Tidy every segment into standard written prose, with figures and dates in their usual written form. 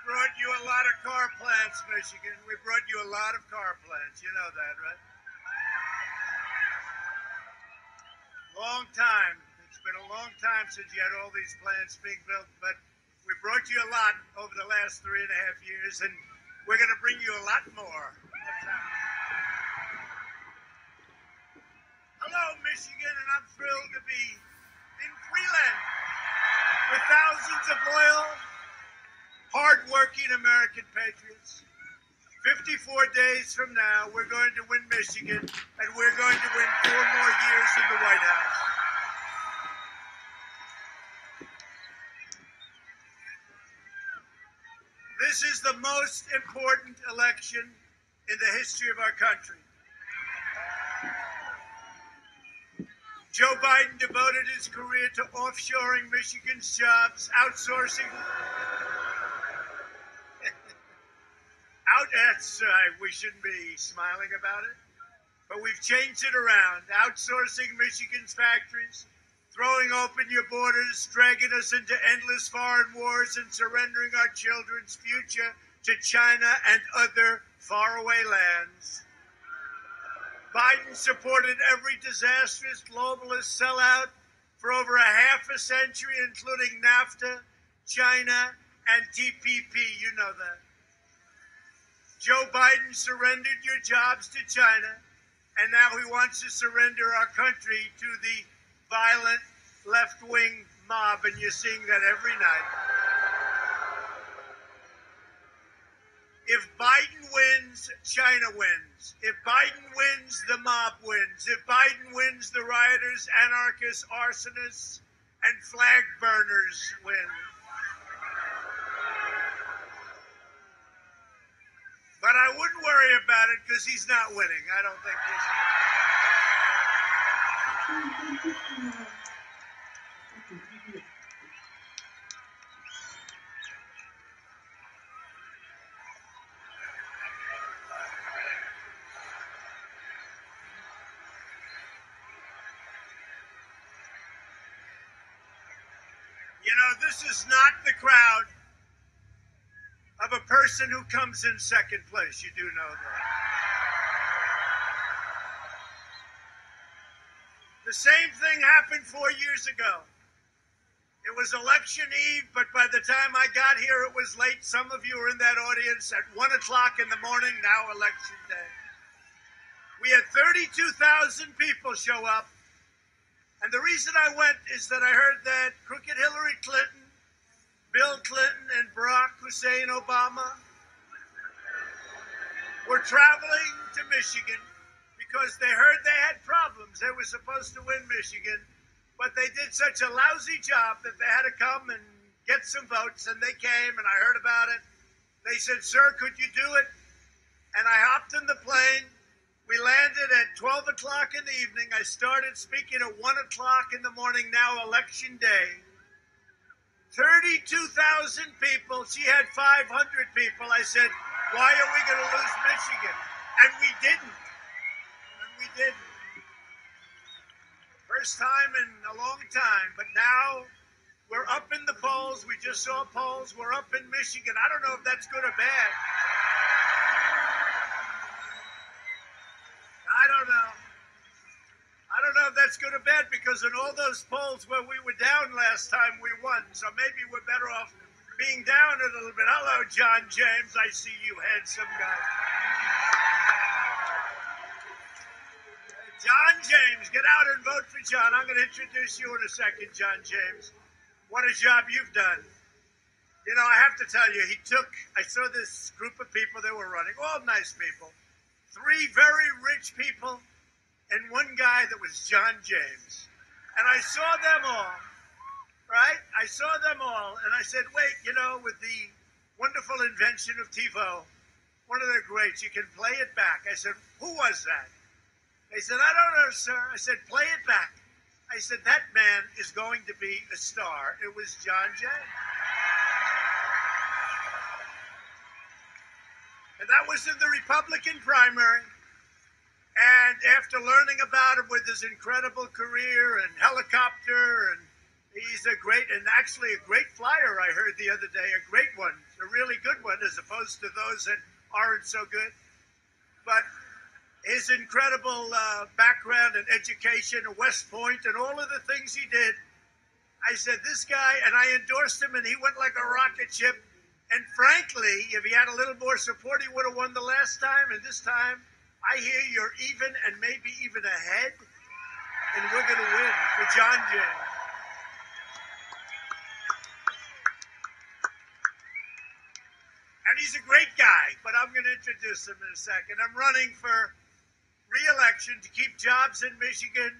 brought you a lot of car plants, Michigan. We brought you a lot of car plants. You know that, right? Long time. It's been a long time since you had all these plants being built, but we brought you a lot over the last 3.5 years, and we're going to bring you a lot more. Hello, Michigan, and I'm thrilled to be in Freeland with thousands of loyal, hard-working American patriots. 54 days from now, we're going to win Michigan, and we're going to win 4 more years in the White House. This is the most important election in the history of our country. Joe Biden devoted his career to offshoring Michigan's jobs, outsourcing. We shouldn't be smiling about it, but we've changed it around. Outsourcing Michigan's factories, throwing open your borders, dragging us into endless foreign wars, and surrendering our children's future to China and other faraway lands. Biden supported every disastrous globalist sellout for over a half a century, including NAFTA, China, and TPP. You know that. Joe Biden surrendered your jobs to China, and now he wants to surrender our country to the violent left-wing mob, and you're seeing that every night. If Biden wins, China wins. If Biden wins, the mob wins. If Biden wins, the rioters, anarchists, arsonists, and flag burners win. But I wouldn't worry about it because he's not winning. I don't think he's. You know, this is not the crowd of a person who comes in second place. You do know that. The same thing happened 4 years ago. It was election eve, but by the time I got here, it was late. Some of you were in that audience at 1 o'clock in the morning, now election day. We had 32,000 people show up. And the reason I went is that I heard that crooked Hillary Clinton, Bill Clinton, and Barack Hussein Obama were traveling to Michigan because they heard they had problems. They were supposed to win Michigan, but they did such a lousy job that they had to come and get some votes, and they came, and I heard about it. They said, "Sir, could you do it?" And I hopped in the plane. We landed at 12 o'clock in the evening. I started speaking at 1 o'clock in the morning, now election day. 32,000 people. She had 500 people. I said, why are we going to lose Michigan? And we didn't. First time in a long time. But now we're up in the polls. We just saw polls. We're up in Michigan. I don't know if that's good or bad. I don't know if that's good or bad, because in all those polls where we were down last time, we won. So maybe we're better off being down a little bit. Hello, John James. I see you, handsome guy. John James, get out and vote for John. I'm going to introduce you in a second, John James. What a job you've done. You know, I have to tell you, I saw this group of people that were running, all nice people. 3 very rich people, and one guy that was John James. And I saw them all, right? I saw them all, and I said, wait, you know, with the wonderful invention of TiVo, one of the greats, you can play it back. I said, who was that? They said, I don't know, sir. I said, play it back. I said, that man is going to be a star. It was John James. And that was in the Republican primary. And after learning about him with his incredible career and helicopter and, He's a great, and actually a great flyer I heard the other day, a great one, a really good one as opposed to those that aren't so good. But his incredible background and education at West Point and all of the things he did, I said, this guy, and I endorsed him, and he went like a rocket ship. And frankly, if he had a little more support, he would have won the last time. And this time, I hear you're even and maybe even ahead, and we're going to win for John Jay. And he's a great guy, but I'm going to introduce him in a second. I'm running for re-election to keep jobs in Michigan.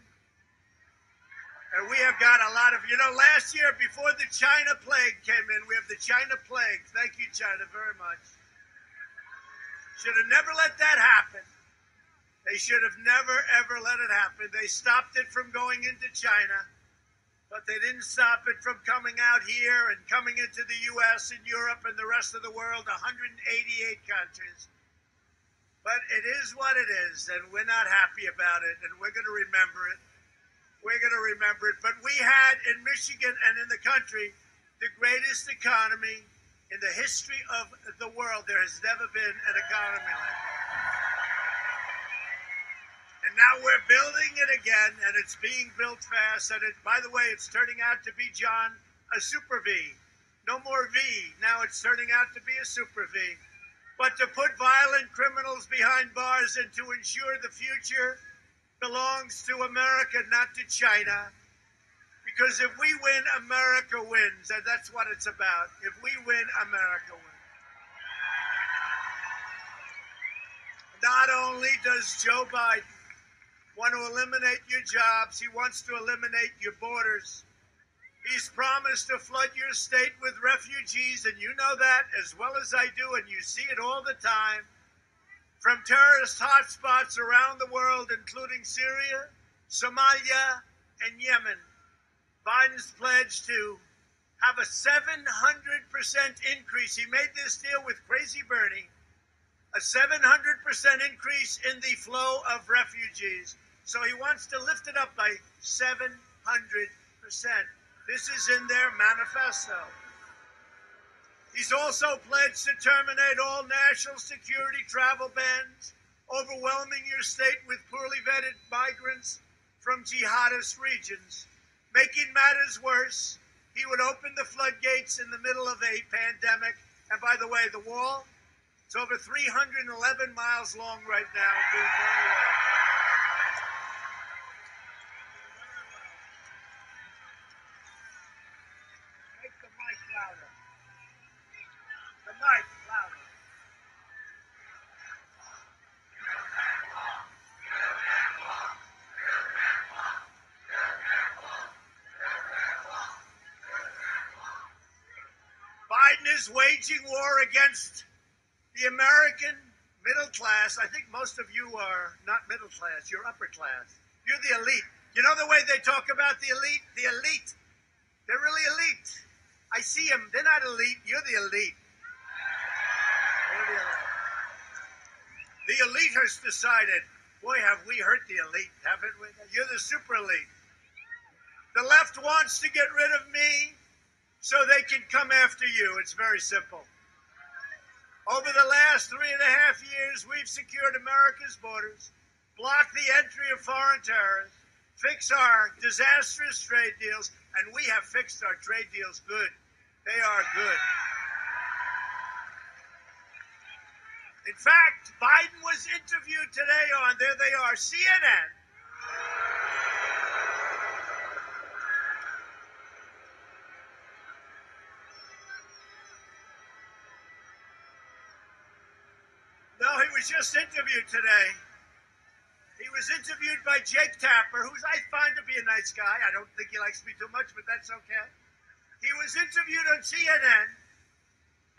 And we have got a lot of, last year before the China plague came in, we have the China plague. Thank you, China, very much. Should have never let that happen. They should have never, ever let it happen. They stopped it from going into China, but they didn't stop it from coming out here and coming into the U.S. and Europe and the rest of the world, 188 countries. But it is what it is, and we're not happy about it, and we're going to remember it. We're going to remember it. But we had in Michigan and in the country the greatest economy in the history of the world. There has never been an economy like that. And now we're building it again, and it's being built fast. And by the way, it's turning out to be, John, a super V. No more V. Now it's turning out to be a super V. But to put violent criminals behind bars and to ensure the future belongs to America, not to China. Because if we win, America wins. And that's what it's about. If we win, America wins. Not only does Joe Biden want to eliminate your jobs, he wants to eliminate your borders. He's promised to flood your state with refugees, and you know that as well as I do, and you see it all the time. From terrorist hotspots around the world, including Syria, Somalia, and Yemen. Biden's pledged to have a 700% increase. He made this deal with Crazy Bernie. A 700% increase in the flow of refugees. So he wants to lift it up by 700%. This is in their manifesto. He's also pledged to terminate all national security travel bans, overwhelming your state with poorly vetted migrants from jihadist regions. Making matters worse, he would open the floodgates in the middle of a pandemic. And by the way, the wall, it's over 311 miles long right now, doing very well. Make the mic louder. The mic louder. Biden is waging war against the American middle class. I think most of you are not middle class. You're upper class. You're the elite. You know the way they talk about the elite? The elite. They're really elite. I see them. They're not elite. You're the elite. You're the elite. The elite has decided, boy, have we hurt the elite, haven't we? You're the super elite. The left wants to get rid of me so they can come after you. It's very simple. Over the last 3.5 years, we've secured America's borders, blocked the entry of foreign terrorists, fixed our disastrous trade deals, and we have fixed our trade deals good. They are good. In fact, Biden was interviewed today on, there they are, CNN. No, he was just interviewed today. He was interviewed by Jake Tapper, who I find to be a nice guy. I don't think he likes me too much, but that's okay. He was interviewed on CNN,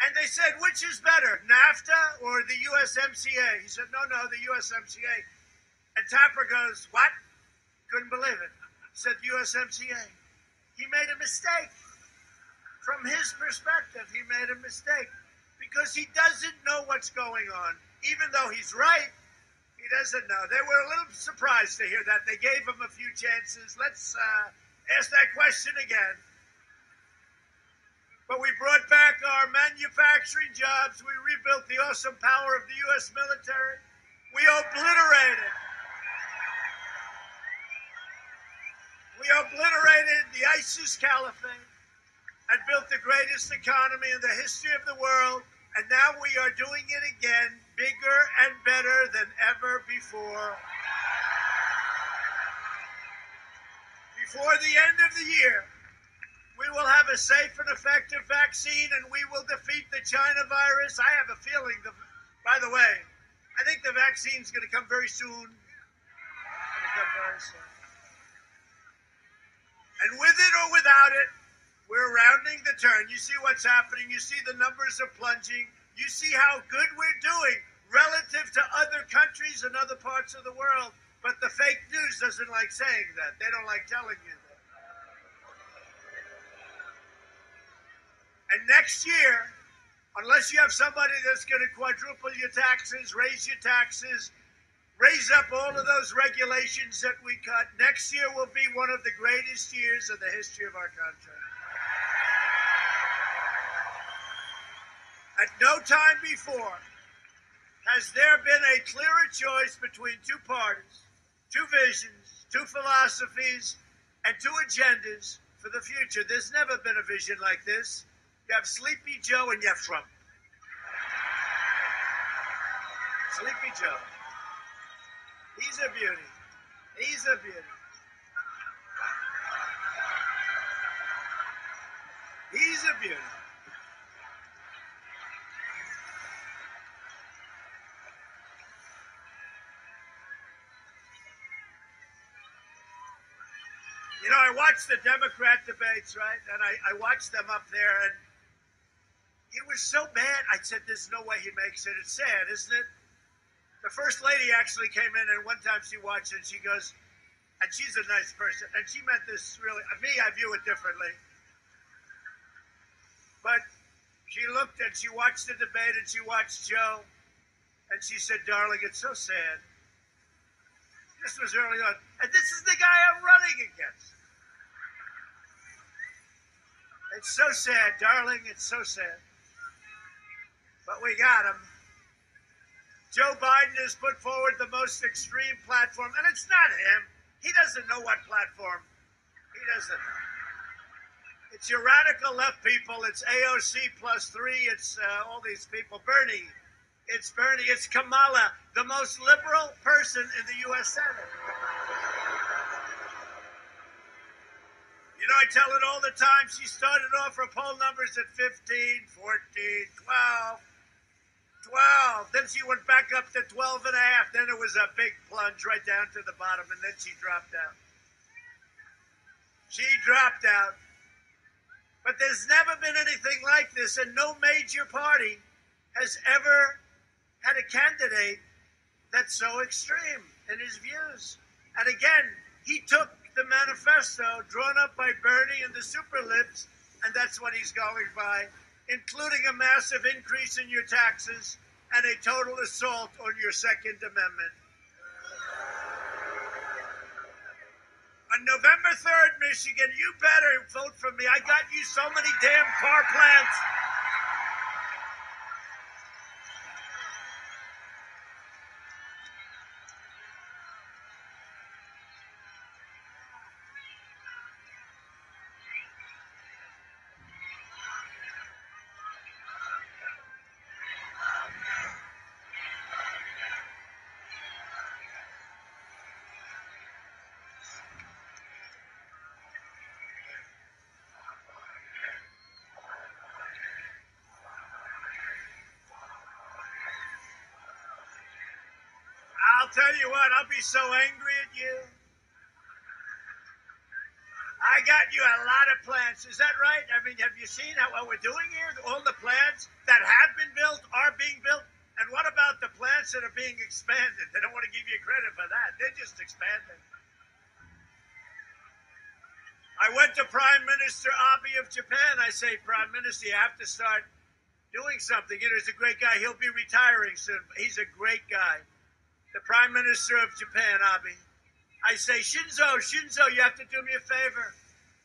and they said, which is better, NAFTA or the USMCA? He said, no, the USMCA. And Tapper goes, what? Couldn't believe it. Said USMCA. He made a mistake. From his perspective, he made a mistake because he doesn't know what's going on. Even though he's right, he doesn't know. They were a little surprised to hear that. They gave him a few chances. Let's ask that question again. But we brought back our manufacturing jobs. We rebuilt the awesome power of the U.S. military. We obliterated the ISIS caliphate and built the greatest economy in the history of the world. And now we are doing it again, bigger and better than ever before. Before the end of the year, we will have a safe and effective vaccine, and we will defeat the China virus. I have a feeling, by the way, I think the vaccine's going to come very soon. And with it or without it, we're rounding the turn. You see what's happening. You see the numbers are plunging. You see how good we're doing relative to other countries and other parts of the world. But the fake news doesn't like saying that. They don't like telling you that. And next year, unless you have somebody that's going to quadruple your taxes, raise your taxes, raise up all of those regulations that we cut, next year will be one of the greatest years in the history of our country. At no time before has there been a clearer choice between two parties, two visions, two philosophies, and two agendas for the future. There's never been a vision like this. You have Sleepy Joe and you have Trump. Sleepy Joe. He's a beauty. He's a beauty. He's a beauty. You know, I watched the Democrat debates, right? And I watched them up there, and it was so bad. I said, there's no way he makes it. It's sad, isn't it? The First Lady actually came in, and one time she watched it, and she goes, and she's a nice person, and she meant this really, me, I view it differently. But she looked and she watched the debate, and she watched Joe, and she said, darling, it's so sad. This was early on. And this is the guy I'm running against. It's so sad, darling. It's so sad. But we got him. Joe Biden has put forward the most extreme platform, and it's not him. He doesn't know what platform. He doesn't know. It's your radical left people. It's AOC plus 3. It's all these people. Bernie. It's Bernie. It's Kamala, the most liberal person in the U.S. Senate. You know, I tell it all the time. She started off her poll numbers at 15, 14, 12. Then she went back up to 12 and a half. Then it was a big plunge right down to the bottom, and then she dropped out. She dropped out. But there's never been anything like this, and no major party has ever had a candidate that's so extreme in his views. And again, he took the manifesto drawn up by Bernie and the super libs, and that's what he's going by, including a massive increase in your taxes and a total assault on your Second Amendment. On November 3rd, Michigan, you better vote for me. I got you so many damn car plants. I'll tell you what, I'll be so angry at you. I got you a lot of plants. Is that right? I mean, have you seen what we're doing here? All the plants that have been built are being built. And what about the plants that are being expanded? They don't want to give you credit for that. They're just expanding. I went to Prime Minister Abe of Japan. I say, Prime Minister, you have to start doing something. You know, he's a great guy. He'll be retiring soon. He's a great guy. The Prime Minister of Japan, Abe. I say, Shinzo, you have to do me a favor.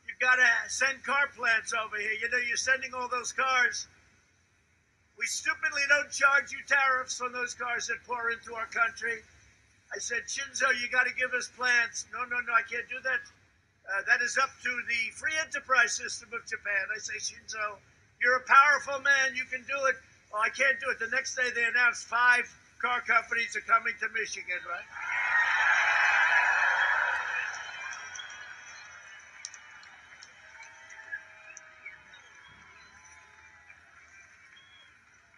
You You've got to send car plants over here. You know, you're sending all those cars. We stupidly don't charge you tariffs on those cars that pour into our country. I said, Shinzo, you got to give us plants. No, I can't do that. That is up to the free enterprise system of Japan. I say, Shinzo, you're a powerful man. You can do it. Oh, I can't do it. The next day they announced 5 car companies are coming to Michigan, right?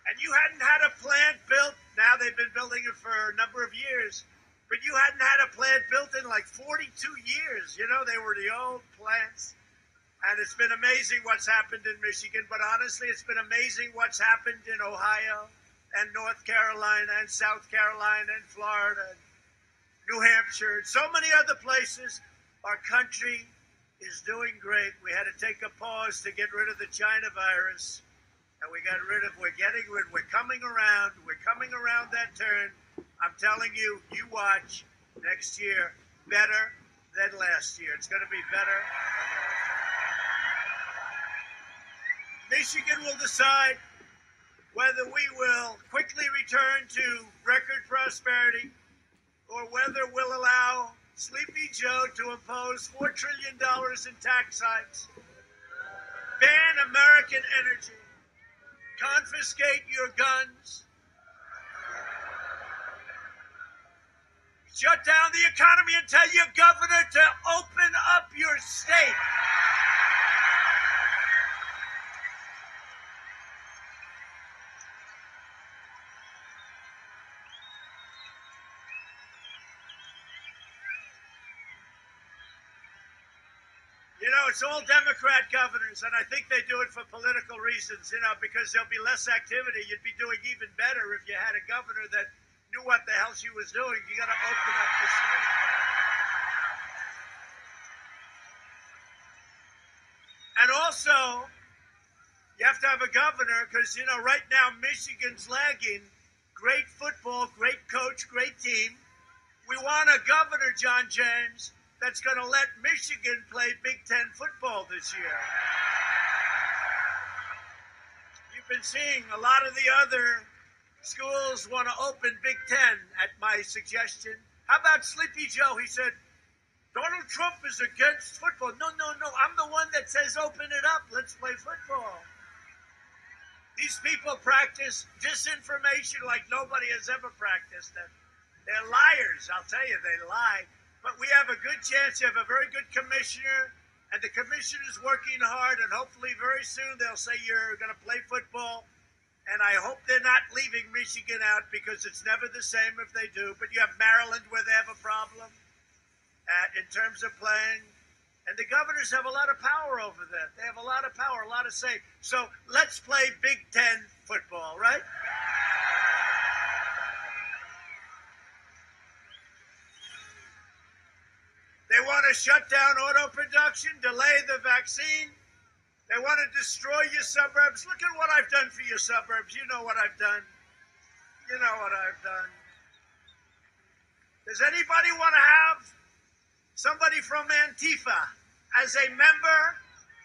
And you hadn't had a plant built. Now they've been building it for a number of years. But you hadn't had a plant built in like 42 years. You know, they were the old plants. And it's been amazing what's happened in Michigan. But honestly, it's been amazing what's happened in Ohio and North Carolina and South Carolina and Florida and New Hampshire and so many other places. Our country is doing great. We had to take a pause to get rid of the China virus. And we're coming around that turn. I'm telling you, you watch next year better than last year. It's going to be better than last year. Michigan will decide whether we will quickly return to record prosperity or whether we'll allow Sleepy Joe to impose $4 trillion in tax hikes, ban American energy, confiscate your guns, shut down the economy and tell your governor to open up your state. You know, it's all Democrat governors, and I think they do it for political reasons, you know, because there'll be less activity. You'd be doing even better if you had a governor that knew what the hell she was doing. You got to open up the state. And also, you have to have a governor because, you know, right now Michigan's lagging. Great football, great coach, great team. We want a governor, John James, that's going to let Michigan play Big Ten football this year. You've been seeing a lot of the other schools want to open Big Ten at my suggestion. How about Sleepy Joe? He said, Donald Trump is against football. No. I'm the one that says open it up. Let's play football. These people practice disinformation like nobody has ever practiced it. They're liars. I'll tell you, they lie. But we have a good chance. You have a very good commissioner, and the commissioner's working hard, and hopefully very soon they'll say you're going to play football. And I hope they're not leaving Michigan out because it's never the same if they do. But you have Maryland where they have a problem in terms of playing. And the governors have a lot of power over that. They have a lot of power, a lot of say. So let's play Big Ten football, right? They want to shut down auto production, delay the vaccine. They want to destroy your suburbs. Look at what I've done for your suburbs. You know what I've done. You know what I've done. Does anybody want to have somebody from Antifa as a member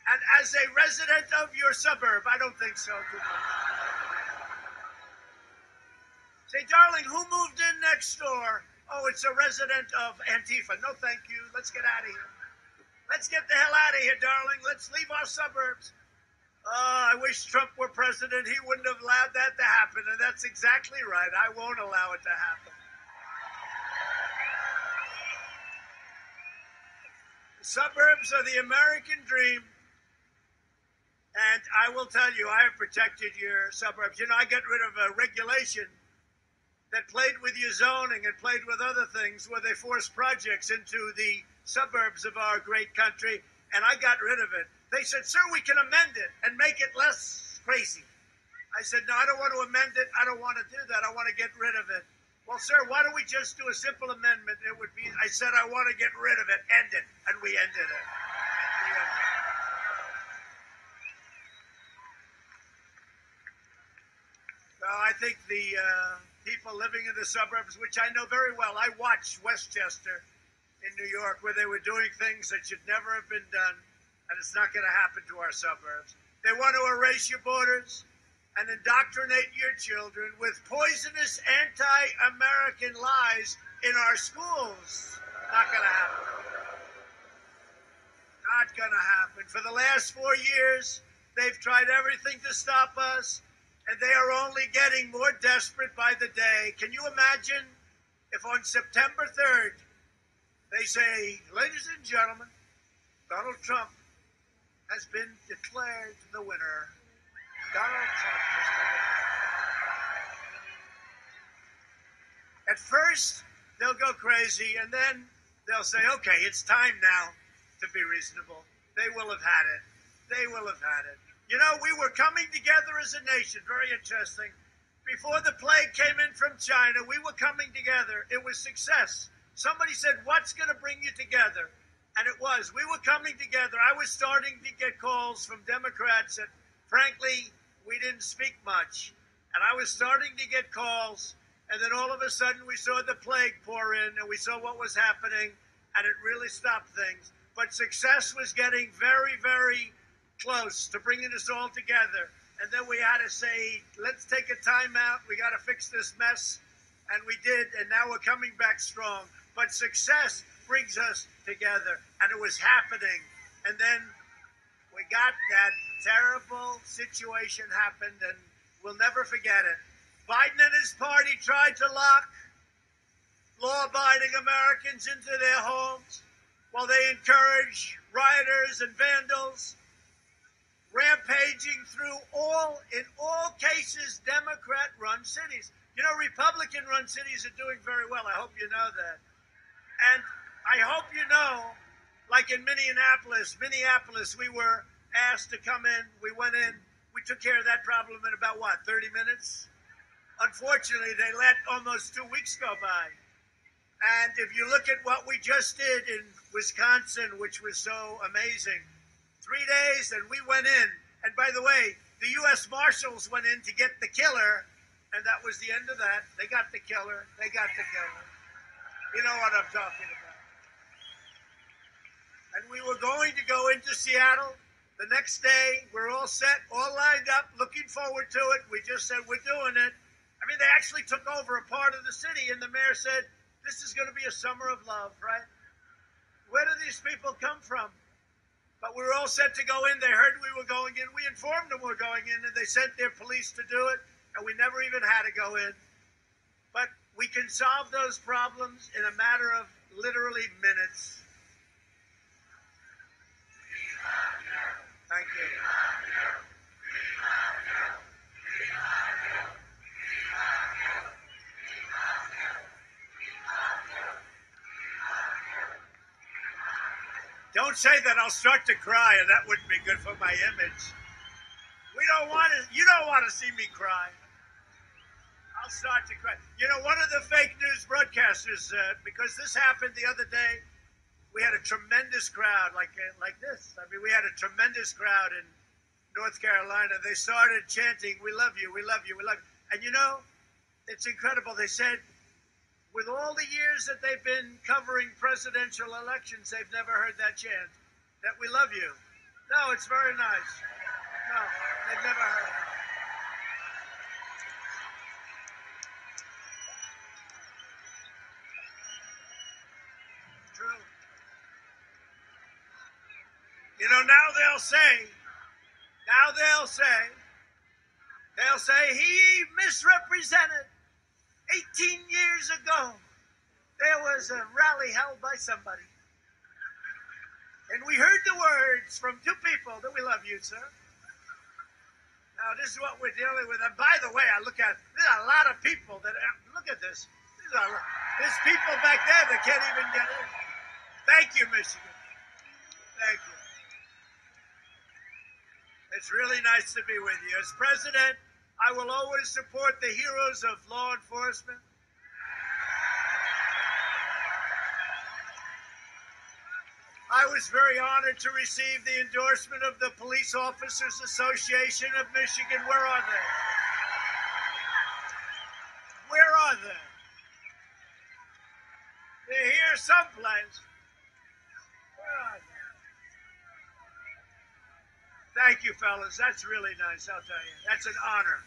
and as a resident of your suburb? I don't think so. Say, darling, who moved in next door? Oh, it's a resident of Antifa. No, thank you. Let's get out of here. Let's get the hell out of here, darling. Let's leave our suburbs. I wish Trump were president. He wouldn't have allowed that to happen. And that's exactly right. I won't allow it to happen. The suburbs are the American dream. And I will tell you, I have protected your suburbs. You know, I got rid of a regulation that played with your zoning and played with other things where they forced projects into the suburbs of our great country, and I got rid of it. They said, sir, we can amend it and make it less crazy. I said, no, I don't want to amend it. I don't want to do that. I want to get rid of it. Well, sir, why don't we just do a simple amendment? It would be, I said, I want to get rid of it, end it, and we ended it. Well, I think the people living in the suburbs, which I know very well. I watched Westchester in New York where they were doing things that should never have been done. and it's not going to happen to our suburbs. They want to erase your borders and indoctrinate your children with poisonous anti-American lies in our schools. Not going to happen. Not going to happen. For the last 4 years, they've tried everything to stop us, and they are only getting more desperate by the day. Can you imagine if on September 3rd, they say, ladies and gentlemen, Donald Trump has been declared the winner. Donald Trump has been declared. At first, they'll go crazy, and then they'll say, okay, it's time now to be reasonable. They will have had it. They will have had it. You know, we were coming together as a nation. Very interesting. Before the plague came in from China, we were coming together. It was success. Somebody said, what's going to bring you together? And it was. We were coming together. I was starting to get calls from Democrats that, frankly, we didn't speak much. And I was starting to get calls. And then all of a sudden, we saw the plague pour in, and we saw what was happening, and it really stopped things. But success was getting very, very close to bringing us all together. And then we had to say, let's take a time out. We got to fix this mess. And we did, and now we're coming back strong. But success brings us together, and it was happening. And then we got that terrible situation happened, and we'll never forget it. Biden and his party tried to lock law-abiding Americans into their homes while they encourage rioters and vandals, rampaging through in all cases, Democrat-run cities. You know, Republican-run cities are doing very well. I hope you know that. And I hope you know, like in Minneapolis, we were asked to come in. We went in. We took care of that problem in about, 30 minutes? Unfortunately, they let almost 2 weeks go by. And if you look at what we just did in Wisconsin, which was so amazing, 3 days and we went in. And by the way, the U.S. Marshals went in to get the killer, and that was the end of that. They got the killer. They got the killer. You know what I'm talking about. And we were going to go into Seattle the next day. We're all set, all lined up, looking forward to it. We just said, we're doing it. I mean, they actually took over a part of the city, and the mayor said, this is going to be a summer of love, right? Where do these people come from? But we were all set to go in. They heard we were going in. We informed them we were going in, and they sent their police to do it, and we never even had to go in. But we can solve those problems in a matter of literally minutes. Thank you. Don't say that, I'll start to cry, and that wouldn't be good for my image. You don't want to see me cry. I'll start to cry. You know, one of the fake news broadcasters, because this happened the other day, we had a tremendous crowd, like this. I mean, we had a tremendous crowd in North Carolina. They started chanting, we love you, we love you, we love you. And you know, it's incredible. They said, with all the years that they've been covering presidential elections, they've never heard that chant, that we love you. No, it's very nice. No, they've never heard it. True. You know, now they'll say, he misrepresented. 18 years ago, there was a rally held by somebody. And we heard the words from two people that we love you, sir. Now, this is what we're dealing with. And by the way, there's a lot of people that, look at this. There's people back there that can't even get in. Thank you, Michigan. Thank you. It's really nice to be with you. As president, I will always support the heroes of law enforcement. I was very honored to receive the endorsement of the Police Officers Association of Michigan. Where are they? Where are they? They're here someplace. Where are they? Thank you, fellas. That's really nice, I'll tell you. That's an honor.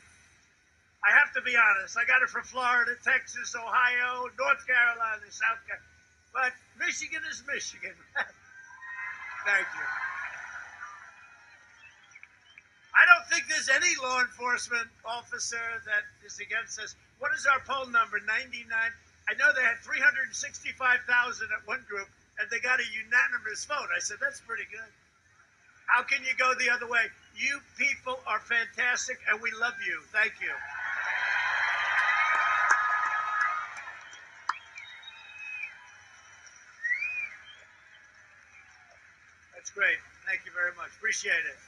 I have to be honest. I got it from Florida, Texas, Ohio, North Carolina, South Carolina. But Michigan is Michigan. Thank you. I don't think there's any law enforcement officer that is against us. What is our poll number? 99. I know they had 365,000 at one group, and they got a unanimous vote. I said, that's pretty good. How can you go the other way? You people are fantastic, and we love you. Thank you. That's great. Thank you very much. Appreciate it.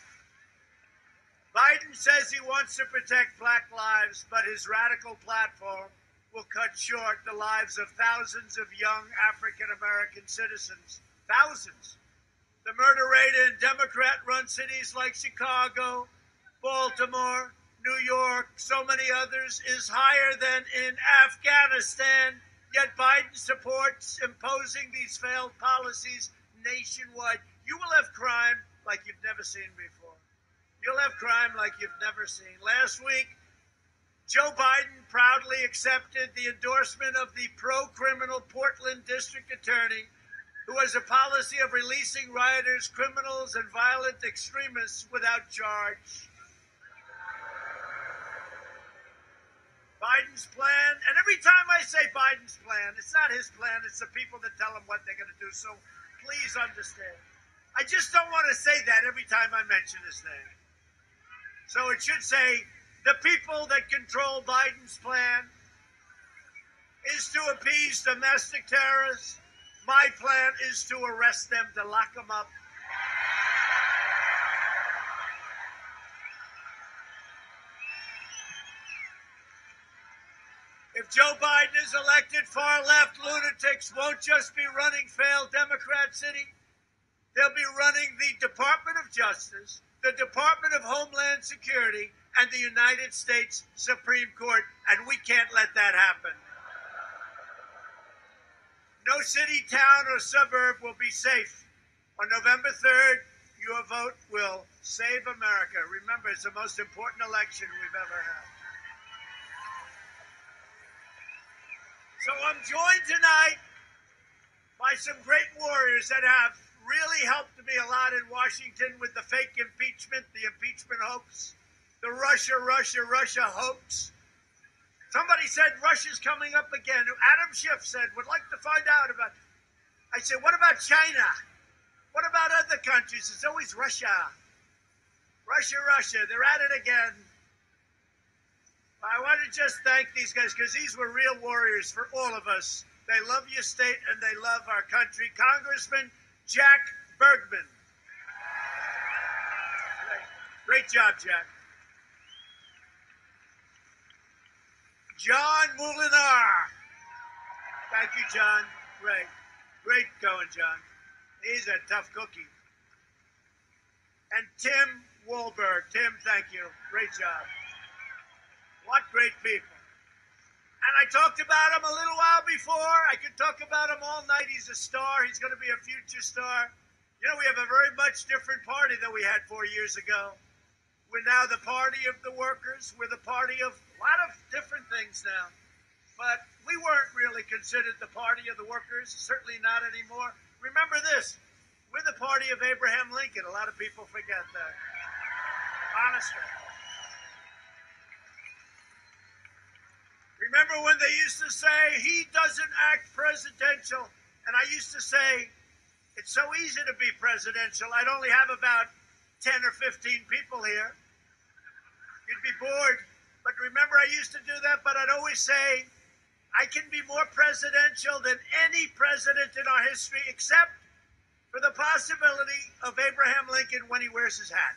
Biden says he wants to protect black lives, but his radical platform will cut short the lives of thousands of young African-American citizens. Thousands. The murder rate in Democrat-run cities like Chicago, Baltimore, New York, so many others, is higher than in Afghanistan, yet Biden supports imposing these failed policies nationwide. You will have crime like you've never seen before. You'll have crime like you've never seen. Last week, Joe Biden proudly accepted the endorsement of the pro-criminal Portland District Attorney, who has a policy of releasing rioters, criminals, and violent extremists without charge. Biden's plan, and every time I say Biden's plan, it's not his plan, it's the people that tell him what they're going to do, so please understand. I just don't want to say that every time I mention his name. So it should say, the people that control Biden's plan is to appease domestic terrorists. My plan is to arrest them, to lock them up. If Joe Biden is elected, far-left lunatics won't just be running failed Democrat city. They'll be running the Department of Justice, the Department of Homeland Security, and the United States Supreme Court, and we can't let that happen. No city, town, or suburb will be safe. On November 3rd, your vote will save America. Remember, it's the most important election we've ever had. So I'm joined tonight by some great warriors that have really helped me a lot in Washington with the fake impeachment, the impeachment hoax, the Russia hoax. Somebody said Russia's coming up again. Adam Schiff said, would like to find out about it. I said, what about China? What about other countries? It's always Russia. Russia. They're at it again. I want to just thank these guys because these were real warriors for all of us. They love your state and they love our country. Congressman Jack Bergman. Great job, Jack. John Moulinar. Thank you, John. Great going, John. He's a tough cookie. And Tim Wahlberg. Tim, thank you. Great job. What great people. And I talked about him a little while before. I could talk about him all night. He's a star. He's going to be a future star. You know, we have a very much different party than we had 4 years ago. We're now the party of the workers. We're the party of a lot of different things now. But we weren't really considered the party of the workers, certainly not anymore. Remember this, we're the party of Abraham Lincoln. A lot of people forget that. Honestly. Remember when they used to say, he doesn't act presidential? And I used to say, it's so easy to be presidential. I'd only have about 10 or 15 people here. You'd be bored. But remember, I used to do that, but I'd always say, I can be more presidential than any president in our history, except for the possibility of Abraham Lincoln when he wears his hat.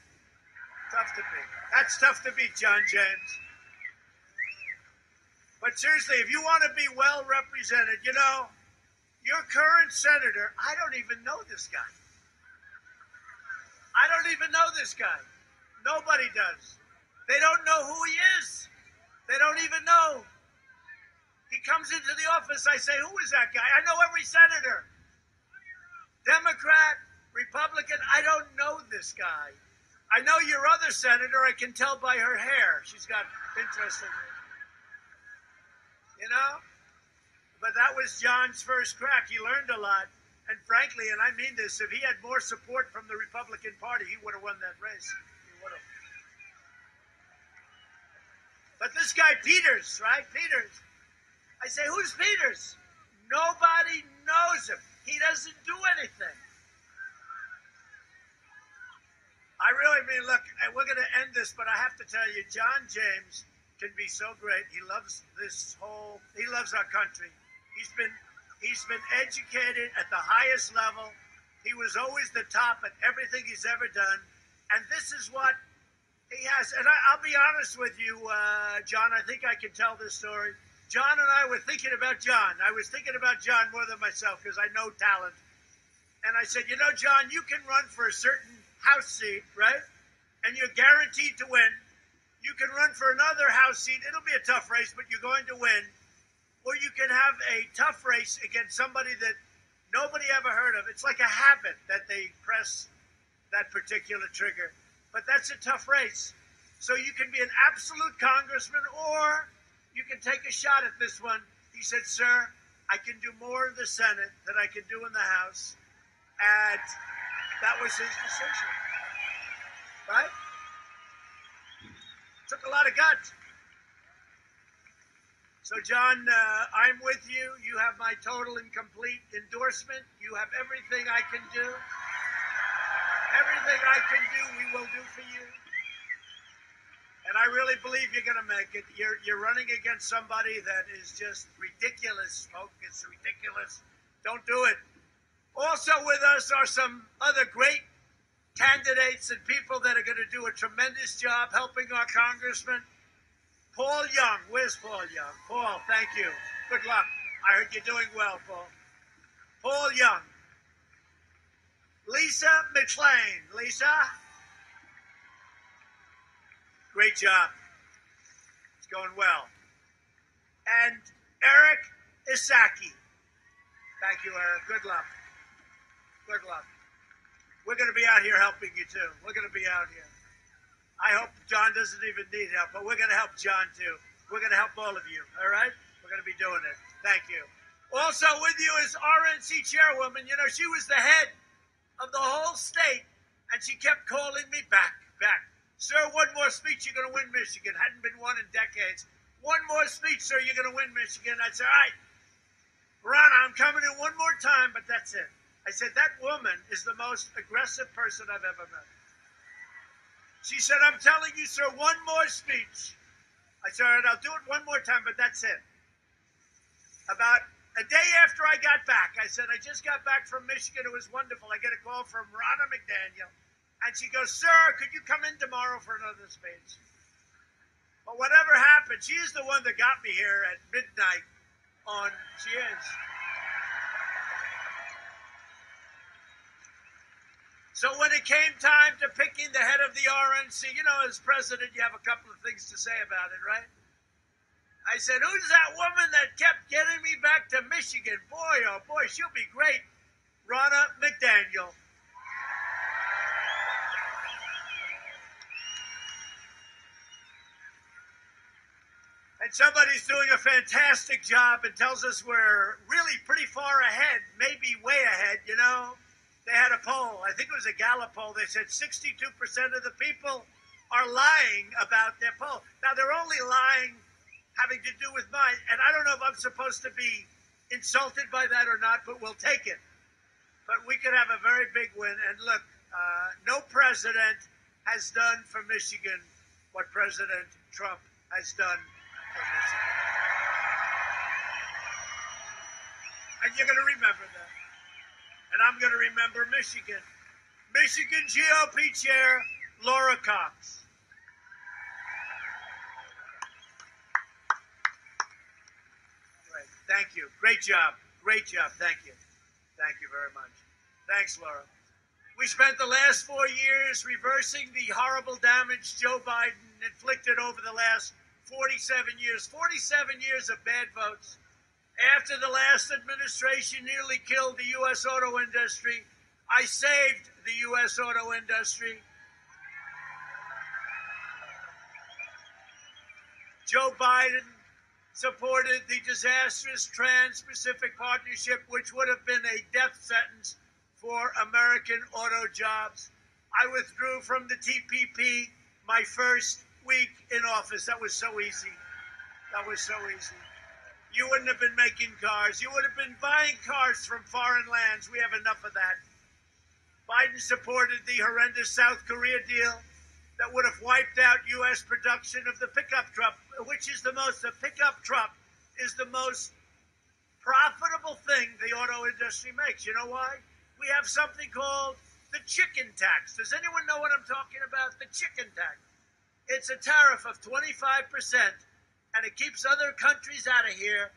Tough to beat. That's tough to beat, John James. But seriously, if you want to be well represented, you know, your current senator, I don't even know this guy. I don't even know this guy. Nobody does. They don't know who he is. They don't even know. He comes into the office, I say, who is that guy? I know every senator. Democrat, Republican, I don't know this guy. I know your other senator, I can tell by her hair. She's got interesting hair. You know? But that was John's first crack. He learned a lot. And frankly, and I mean this, if he had more support from the Republican Party, he would have won that race. He would have. But this guy, Peters, right? Peters. I say, who's Peters? Nobody knows him. He doesn't do anything. I really mean, look, we're going to end this, but I have to tell you, John James can be so great. He loves he loves our country. He's been educated at the highest level. He was always the top at everything he's ever done. And this is what he has. And I'll be honest with you, John, I think I can tell this story. John and I were thinking about John. I was thinking about John more than myself because I know talent. And I said, you know, John, you can run for a certain House seat, right? And you're guaranteed to win. You can run for another House seat. It'll be a tough race, but you're going to win. Or you can have a tough race against somebody that nobody ever heard of. It's like a habit that they press that particular trigger. But that's a tough race. So you can be an absolute congressman, or you can take a shot at this one. He said, sir, I can do more in the Senate than I can do in the House. And that was his decision. Right? Took a lot of guts. So, John, I'm with you. You have my total and complete endorsement. You have everything I can do. Everything I can do, we will do for you. And I really believe you're going to make it. You're running against somebody that is just ridiculous, folks. It's ridiculous. Don't do it. Also with us are some other great candidates and people that are going to do a tremendous job helping our congressman. Paul Young. Where's Paul Young? Paul, thank you. Good luck. I heard you're doing well, Paul. Paul Young. Lisa McLean. Lisa? Great job. It's going well. And Eric Isaki. Thank you, Eric. Good luck. Good luck. We're going to be out here helping you, too. We're going to be out here. I hope John doesn't even need help, but we're going to help John, too. We're going to help all of you, all right? We're going to be doing it. Thank you. Also with you is RNC chairwoman. You know, she was the head of the whole state, and she kept calling me back. Sir, one more speech, you're going to win Michigan. Hadn't been won in decades. One more speech, sir, you're going to win Michigan. I said, all right, Ronna, I'm coming in one more time, but that's it. I said, that woman is the most aggressive person I've ever met. She said, I'm telling you, sir, one more speech. I said, all right, I'll do it one more time, but that's it. About a day after I got back, I said, I just got back from Michigan. It was wonderful. I get a call from Ronna McDaniel. And she goes, sir, could you come in tomorrow for another speech? But whatever happened, she is the one that got me here at midnight on, she is. So when it came time to picking the head of the RNC, you know, as president, you have a couple of things to say about it, right? I said, who's that woman that kept getting me back to Michigan? Boy, oh boy, she'll be great. Ronna McDaniel. And somebody's doing a fantastic job and tells us we're really pretty far ahead, maybe way ahead, you know. They had a poll, I think it was a Gallup poll, they said 62% of the people are lying about their poll. Now, they're only lying having to do with mine, and I don't know if I'm supposed to be insulted by that or not, but we'll take it. But we could have a very big win, and look, no president has done for Michigan what President Trump has done for Michigan. And you're going to remember that. And I'm going to remember Michigan. Michigan GOP Chair Laura Cox. Great. Thank you. Great job. Great job. Thank you. Thank you very much. Thanks, Laura. We spent the last 4 years reversing the horrible damage Joe Biden inflicted over the last 47 years. 47 years of bad votes. After the last administration nearly killed the U.S. auto industry, I saved the U.S. auto industry. Joe Biden supported the disastrous Trans-Pacific Partnership, which would have been a death sentence for American auto jobs. I withdrew from the TPP my first week in office. That was so easy. That was so easy. You wouldn't have been making cars. You would have been buying cars from foreign lands. We have enough of that. Biden supported the horrendous South Korea deal that would have wiped out U.S. production of the pickup truck, which is the pickup truck is the most profitable thing the auto industry makes. You know why? We have something called the chicken tax. Does anyone know what I'm talking about? The chicken tax. It's a tariff of 25%, and it keeps other countries out of here.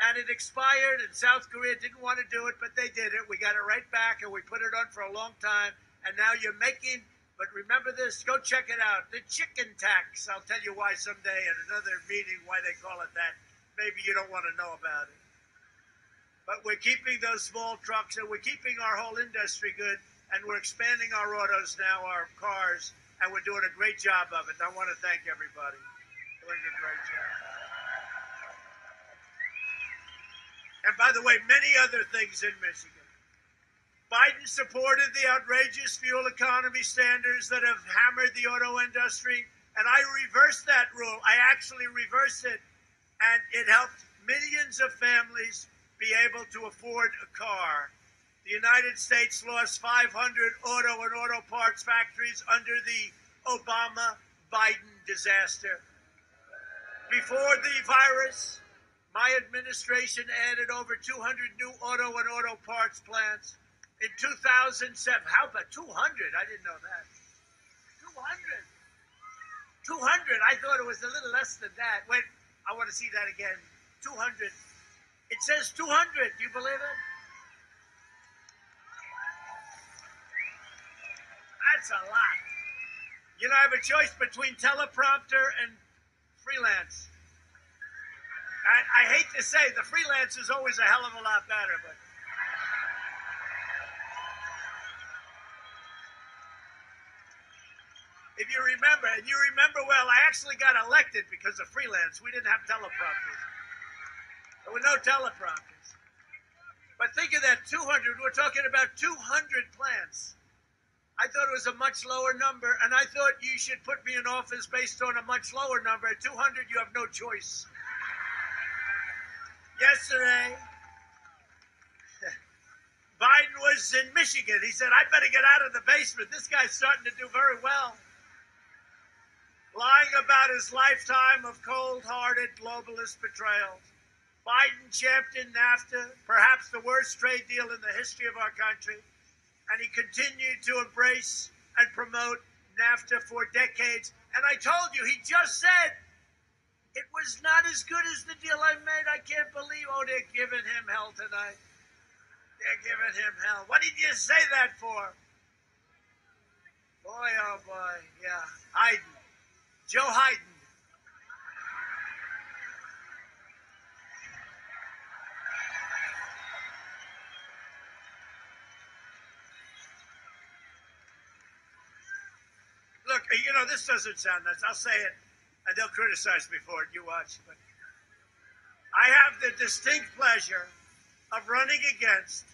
And it expired, and South Korea didn't want to do it, but they did it. We got it right back, and we put it on for a long time. And now you're making, but remember this, go check it out, the chicken tax. I'll tell you why someday at another meeting why they call it that. Maybe you don't want to know about it. But we're keeping those small trucks, and we're keeping our whole industry good, and we're expanding our autos now, our cars, and we're doing a great job of it. I want to thank everybody. Doing a great job. And by the way, many other things in Michigan. Biden supported the outrageous fuel economy standards that have hammered the auto industry, and I reversed that rule. I actually reversed it, and it helped millions of families be able to afford a car. The United States lost 500 auto and auto parts factories under the Obama-Biden disaster. Before the virus, my administration added over 200 new auto and auto parts plants. In 2007, how about 200? I didn't know that. 200. 200. I thought it was a little less than that. Wait, I want to see that again. 200. It says 200. Do you believe it? That's a lot. You know, I have a choice between teleprompter and freelance. I hate to say, the freelance is always a hell of a lot better, but if you remember, and you remember well, I actually got elected because of freelance. We didn't have teleprompters. There were no teleprompters. But think of that, 200. We're talking about 200 plants. I thought it was a much lower number, and I thought you should put me in office based on a much lower number. At 200, you have no choice. Yesterday, Biden was in Michigan. He said, I better get out of the basement. This guy's starting to do very well. Lying about his lifetime of cold-hearted globalist betrayals. Biden championed NAFTA, perhaps the worst trade deal in the history of our country, and he continued to embrace and promote NAFTA for decades. And I told you, he just said, it was not as good as the deal I made. I can't believe, they're giving him hell tonight. They're giving him hell. What did you say that for? Boy, oh boy, yeah. Hayden. Joe Hayden. Look, you know, this doesn't sound nice. I'll say it. And they'll criticize me for it, you watch. But I have the distinct pleasure of running against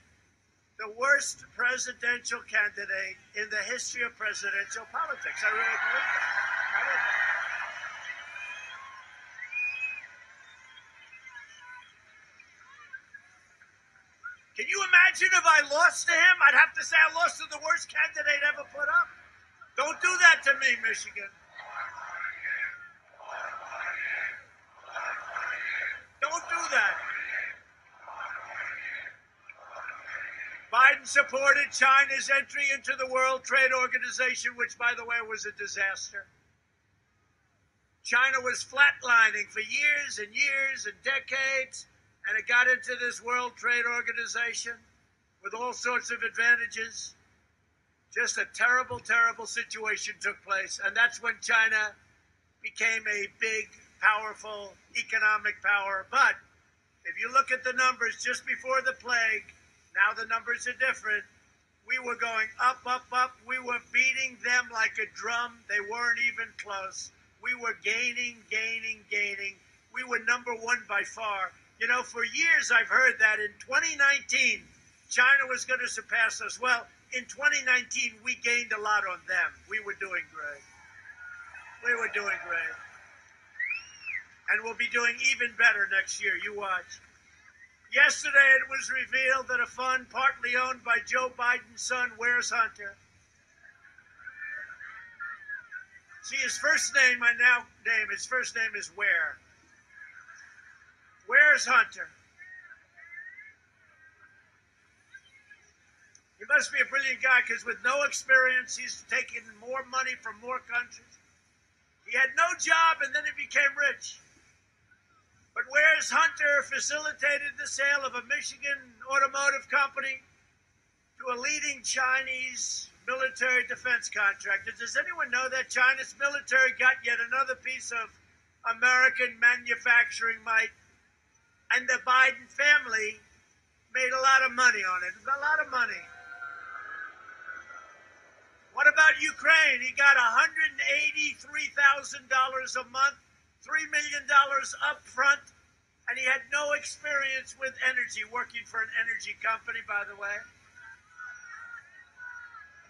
the worst presidential candidate in the history of presidential politics. I really believe that. I don't know. Can you imagine if I lost to him? I'd have to say I lost to the worst candidate ever put up. Don't do that to me, Michigan. Don't do that. Biden supported China's entry into the World Trade Organization, which, by the way, was a disaster. China was flatlining for years and years and decades, and it got into this World Trade Organization with all sorts of advantages. Just a terrible, terrible situation took place, and that's when China became a big, powerful economic power. But if you look at the numbers just before the plague, now the numbers are different. We were going up, up, up. We were beating them like a drum. They weren't even close. we were gaining. We were number one by far. You know, for years I've heard that in 2019, China was going to surpass us. Well, in 2019, we gained a lot on them. We were doing great. And we'll be doing even better next year. You watch. Yesterday, it was revealed that a fund partly owned by Joe Biden's son, Where's Hunter? See, his first name, his first name is Where. Where's Hunter? He must be a brilliant guy, because with no experience, he's taken more money from more countries. He had no job, and then he became rich. But Where's Hunter facilitated the sale of a Michigan automotive company to a leading Chinese military defense contractor. Does anyone know that China's military got yet another piece of American manufacturing might? And the Biden family made a lot of money on it. A lot of money. What about Ukraine? He got $183,000 a month, $3 million up front, and he had no experience with energy, working for an energy company, by the way.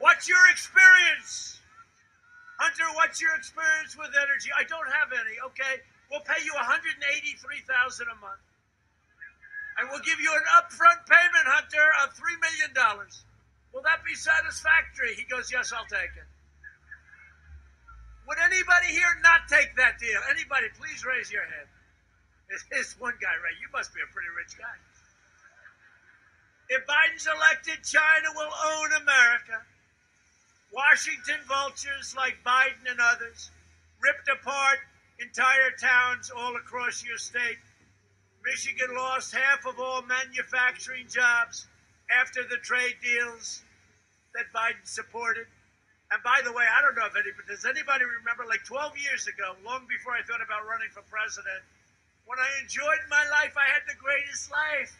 What's your experience? Hunter, what's your experience with energy? I don't have any, okay? We'll pay you $183,000 a month. And we'll give you an upfront payment, Hunter, of $3 million. Will that be satisfactory? He goes, yes, I'll take it. Would anybody here not take that deal? Anybody, please raise your hand. There's one guy, right? You must be a pretty rich guy. If Biden's elected, China will own America. Washington vultures like Biden and others ripped apart entire towns all across your state. Michigan lost half of all manufacturing jobs after the trade deals that Biden supported. And by the way, I don't know if does anybody remember, like 12 years ago, long before I thought about running for president, when I enjoyed my life, I had the greatest life.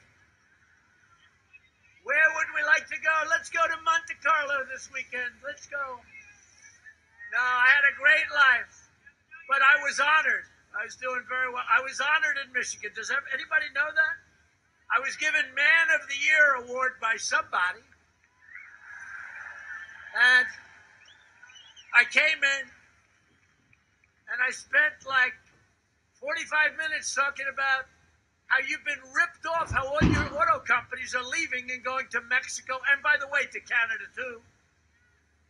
Where would we like to go? Let's go to Monte Carlo this weekend. Let's go. No, I had a great life, but I was honored. I was doing very well. I was honored in Michigan. Does anybody know that? I was given Man of the Year award by somebody. And I came in and I spent like 45 minutes talking about how you've been ripped off, how all your auto companies are leaving and going to Mexico, and by the way, to Canada too.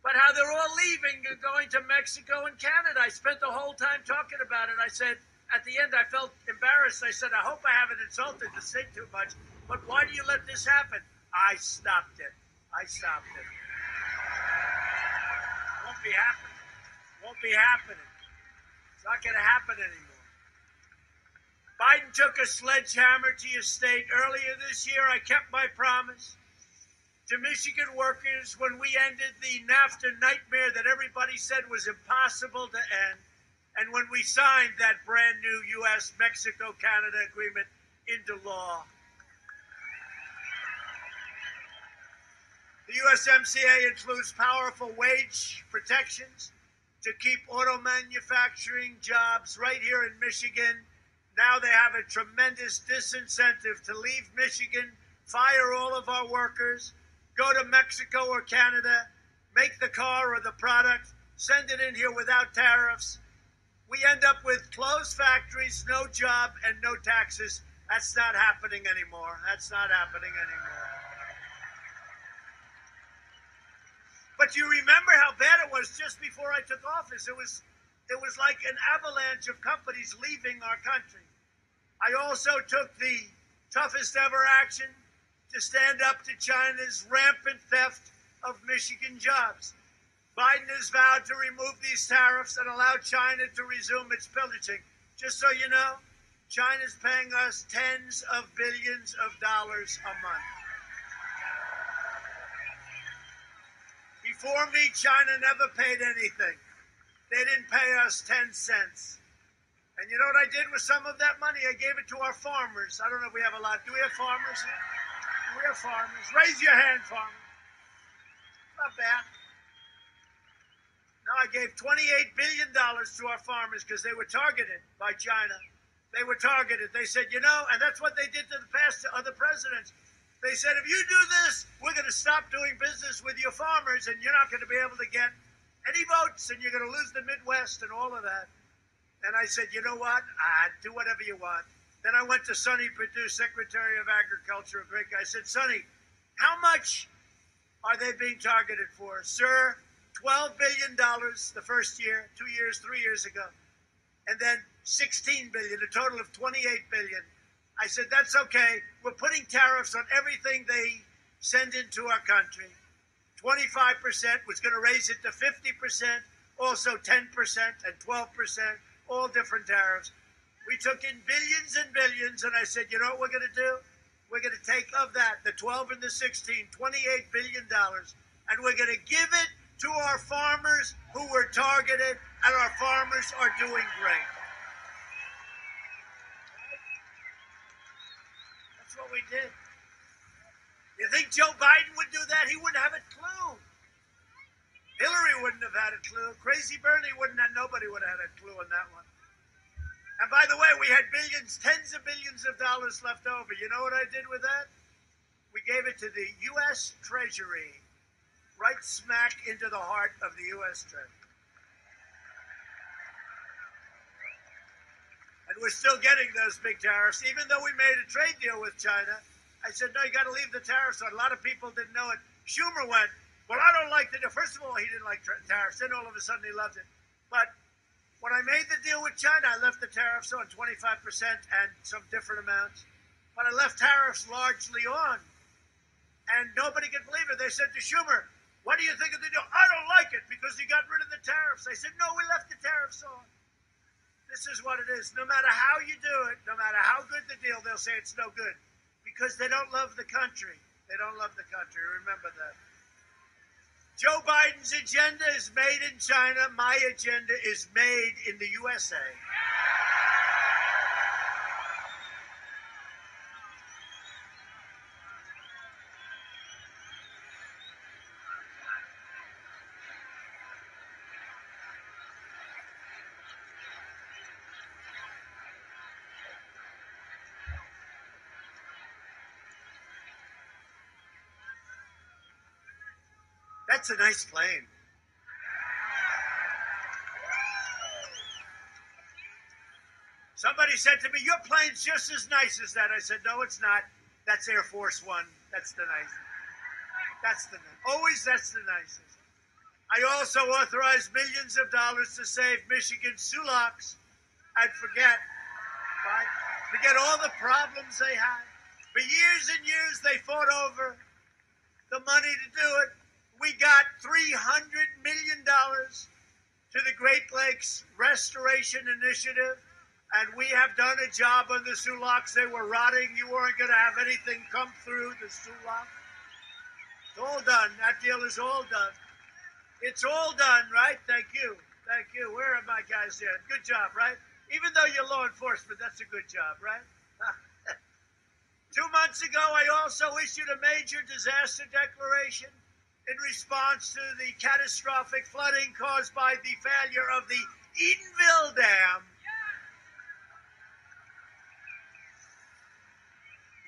But how they're all leaving and going to Mexico and Canada. I spent the whole time talking about it. I said, at the end, I felt embarrassed. I said, I hope I haven't insulted the state too much, but why do you let this happen? I stopped it. Won't be happening. It's not going to happen anymore. Biden took a sledgehammer to your state. Earlier this year, I kept my promise to Michigan workers when we ended the NAFTA nightmare that everybody said was impossible to end, and when we signed that brand new U.S.-Mexico-Canada agreement into law. The USMCA includes powerful wage protections to keep auto manufacturing jobs right here in Michigan. Now they have a tremendous disincentive to leave Michigan, fire all of our workers, go to Mexico or Canada, make the car or the product, send it in here without tariffs. We end up with closed factories, no job, and no taxes. That's not happening anymore. But you remember how bad it was just before I took office. It was like an avalanche of companies leaving our country. I also took the toughest ever action to stand up to China's rampant theft of Michigan jobs. Biden has vowed to remove these tariffs and allow China to resume its pillaging. Just so you know, China's paying us tens of billions of dollars a month. Before me, China never paid anything. They didn't pay us 10 cents. And you know what I did with some of that money? I gave it to our farmers. I don't know if we have a lot. Do we have farmers here? We have farmers. Raise your hand, farmers. Not bad. No, I gave $28 billion to our farmers because they were targeted by China. They were targeted. They said, and that's what they did to the past other presidents. They said, if you do this, we're going to stop doing business with your farmers, and you're not going to be able to get any votes, and you're going to lose the Midwest and all of that. And I said, you know what? Do whatever you want. Then I went to Sonny Perdue, Secretary of Agriculture, a great guy. I said, Sonny, how much are they being targeted for? Sir, $12 billion the first year, 2 years, 3 years ago. And then $16 billion, a total of $28 billion. I said, that's okay. We're putting tariffs on everything they send into our country. 25% was going to raise it to 50%, also 10% and 12%, all different tariffs. We took in billions and billions, and I said, you know what we're going to do? We're going to take of that, the 12 and the 16, $28 billion, and we're going to give it to our farmers who were targeted, and our farmers are doing great. That's what we did. You think Joe Biden would do that? He wouldn't have a clue. Hillary wouldn't have had a clue. Crazy Bernie nobody would have had a clue on that one. And by the way, we had billions, tens of billions of dollars left over. You know what I did with that? We gave it to the U.S. Treasury, right smack into the heart of the U.S. Treasury. And we're still getting those big tariffs, even though we made a trade deal with China. I said, no, you got to leave the tariffs on. A lot of people didn't know it. Schumer went, well, I don't like the deal. First of all, he didn't like tariffs. Then all of a sudden he loved it. But when I made the deal with China, I left the tariffs on 25% and some different amounts. But I left tariffs largely on. And nobody could believe it. They said to Schumer, what do you think of the deal? I don't like it because you got rid of the tariffs. I said, no, we left the tariffs on. This is what it is. No matter how you do it, no matter how good the deal, they'll say it's no good. Because they don't love the country. They don't love the country. Remember that. Joe Biden's agenda is made in China. My agenda is made in the USA. That's a nice plane. Somebody said to me, your plane's just as nice as that. I said, no, it's not. That's Air Force One. That's the nicest. That's the nicest. I also authorized millions of dollars to save Michigan sulaks and forget all the problems they had. For years and years, they fought over the money to do it. We got $300 million to the Great Lakes Restoration Initiative, and we have done a job on the sulaks. They were rotting. You weren't going to have anything come through the sulak. It's all done. That deal is all done. It's all done, right? Thank you. Thank you. Where are my guys there? Good job, right? Even though you're law enforcement, that's a good job, right? 2 months ago, I also issued a major disaster declaration in response to the catastrophic flooding caused by the failure of the Edenville Dam.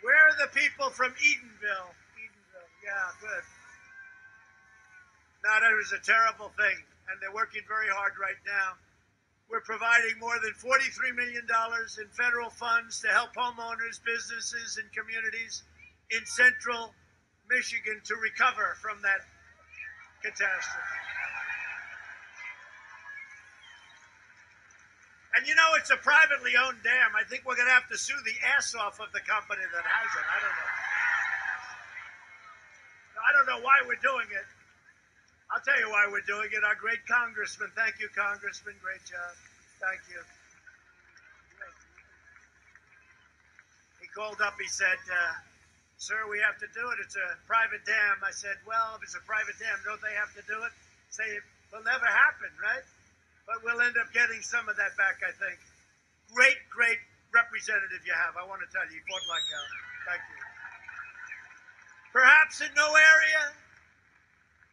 Where are the people from Edenville? Yeah, good. No, that was a terrible thing, and they're working very hard right now. We're providing more than $43 million in federal funds to help homeowners, businesses, and communities in central Michigan to recover from that catastrophe. And it's a privately owned dam. I think we're going to have to sue the ass off of the company that has it. I don't know. I don't know why we're doing it. I'll tell you why we're doing it. Our great congressman. Thank you, Congressman. Great job. Thank you. He called up. He said, sir, we have to do it. It's a private dam. I said, well, if it's a private dam, don't they have to do it? Say, it will never happen, right? But we'll end up getting some of that back, I think. Great, great representative you have. I want to tell you, you fought like hell. Thank you. Perhaps in no area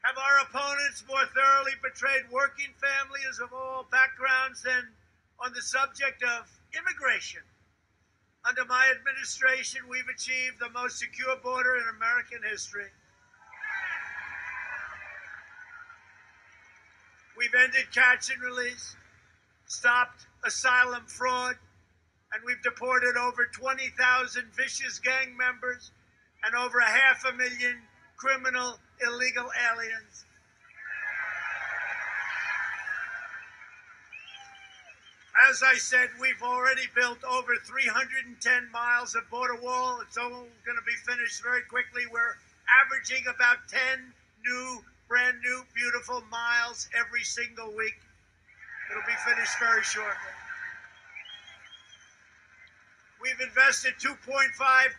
Have our opponents more thoroughly betrayed working families of all backgrounds than on the subject of immigration? Under my administration, we've achieved the most secure border in American history. We've ended catch and release, stopped asylum fraud, and we've deported over 20,000 vicious gang members and over 500,000 criminal illegal aliens. As I said, we've already built over 310 miles of border wall. It's all going to be finished very quickly. We're averaging about 10 brand new, beautiful miles every single week. It'll be finished very shortly. We've invested $2.5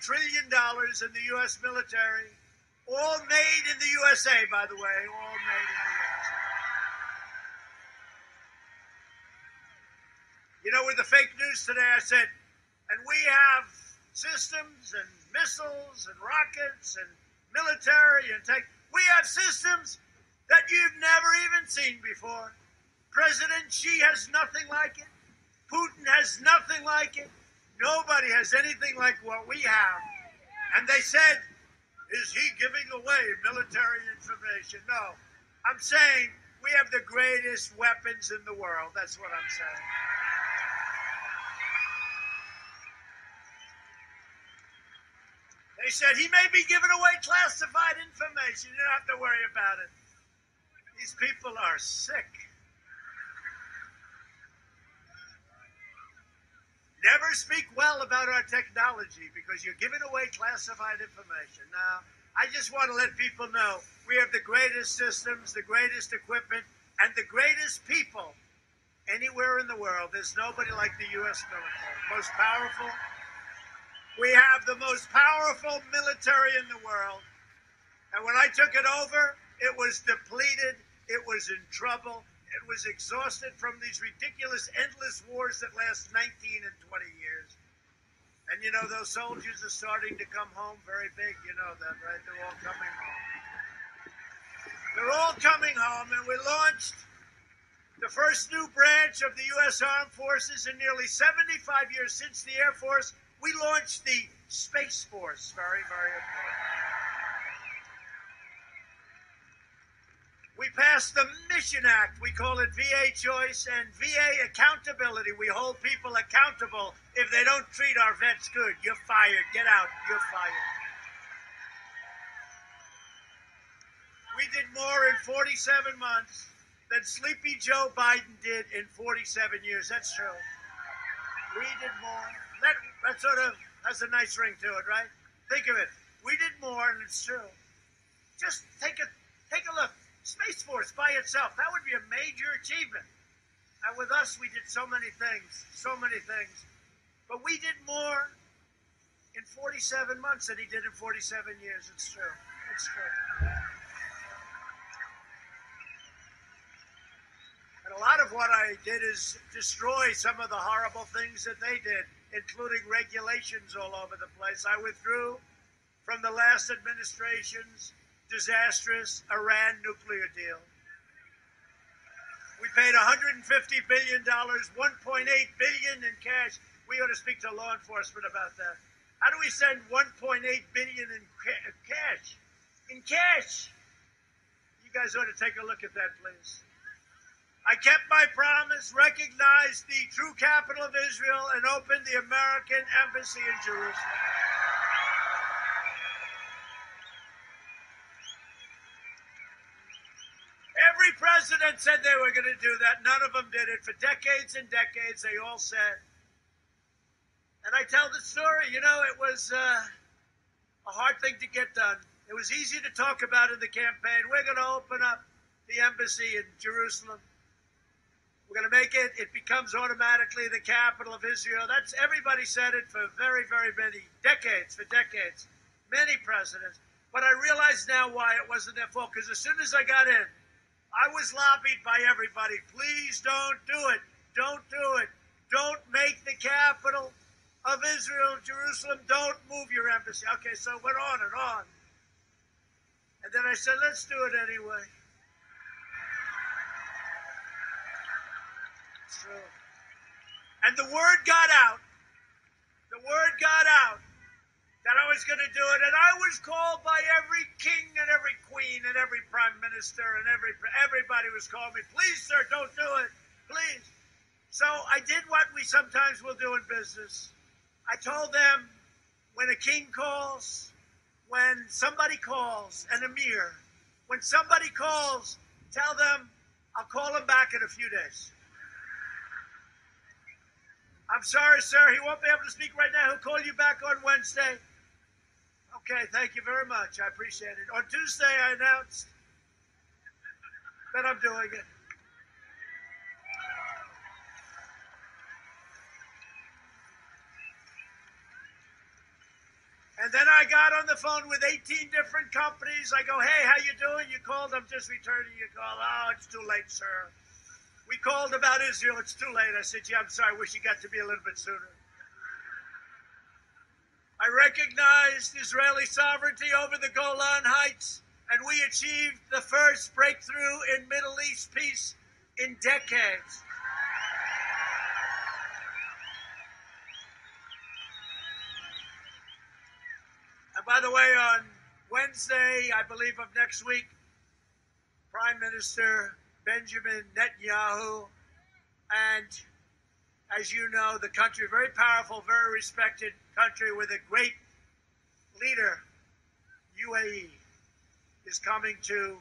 trillion in the U.S. military, all made in the USA, by the way, all made in the USA. You know, with the fake news today, I said, and we have systems and missiles and rockets and military and tech. We have systems that you've never even seen before. President Xi has nothing like it. Putin has nothing like it. Nobody has anything like what we have. And they said, is he giving away military information? No. I'm saying we have the greatest weapons in the world. That's what I'm saying. They said he may be giving away classified information. You don't have to worry about it. These people are sick. Never speak well about our technology because you're giving away classified information. Now, I just want to let people know we have the greatest systems, the greatest equipment, and the greatest people anywhere in the world. There's nobody like the U.S. military. Most powerful. We have the most powerful military in the world. And when I took it over, it was depleted. It was in trouble. It was exhausted from these ridiculous, endless wars that last 19 and 20 years. And, you know, those soldiers are starting to come home very big. You know that, right? They're all coming home. They're all coming home, and we launched the first new branch of the U.S. Armed Forces in nearly 75 years since the Air Force. We launched the Space Force. Very, very important. We passed the Mission Act. We call it VA Choice and VA Accountability. We hold people accountable if they don't treat our vets good. You're fired. Get out. You're fired. We did more in 47 months than Sleepy Joe Biden did in 47 years. That's true. We did more. That sort of has a nice ring to it, right? Think of it. We did more, and it's true. Just take a look. Space Force by itself, that would be a major achievement. And with us, we did so many things. But we did more in 47 months than he did in 47 years. It's true. It's true. And a lot of what I did is destroy some of the horrible things that they did, including regulations all over the place. I withdrew from the last administration's disastrous Iran nuclear deal. We paid $150 billion, $1.8 billion in cash. We ought to speak to law enforcement about that. How do we send $1.8 billion in cash? In cash! You guys ought to take a look at that, please. I kept my promise, recognized the true capital of Israel, and opened the American embassy in Jerusalem. Every president said they were going to do that. None of them did it. For decades and decades, they all said. And I tell the story, you know, it was a hard thing to get done. It was easy to talk about in the campaign. We're going to open up the embassy in Jerusalem. We're going to make it becomes automatically the capital of Israel. That's everybody said it for very, very many decades, many presidents. But I realize now why it wasn't their fault, because as soon as I got in, I was lobbied by everybody. Please don't do it. Don't do it. Don't make the capital of Israel, Jerusalem. Don't move your embassy. Okay, so it went on and on. And then I said, let's do it anyway. It's true. And the word got out. The word got out that I was going to do it. And I was called by every king and every queen and every prime minister and everybody was calling me, please, sir, don't do it. Please. So I did what we sometimes will do in business. I told them, when a king calls, when somebody calls, an emir, when somebody calls, tell them I'll call him back in a few days. I'm sorry, sir, he won't be able to speak right now. He'll call you back on Wednesday. Okay, thank you very much. I appreciate it. On Tuesday, I announced that I'm doing it. And then I got on the phone with 18 different companies. I go, hey, how you doing? You called? I'm just returning your call. Oh, it's too late, sir. We called about Israel. It's too late. I said, yeah, I'm sorry. I wish you got to me a little bit sooner. I recognized Israeli sovereignty over the Golan Heights, and we achieved the first breakthrough in Middle East peace in decades. And by the way, on Wednesday, I believe of next week, Prime Minister Benjamin Netanyahu, and as you know, the country, very powerful, very respected country with a great leader, UAE, is coming to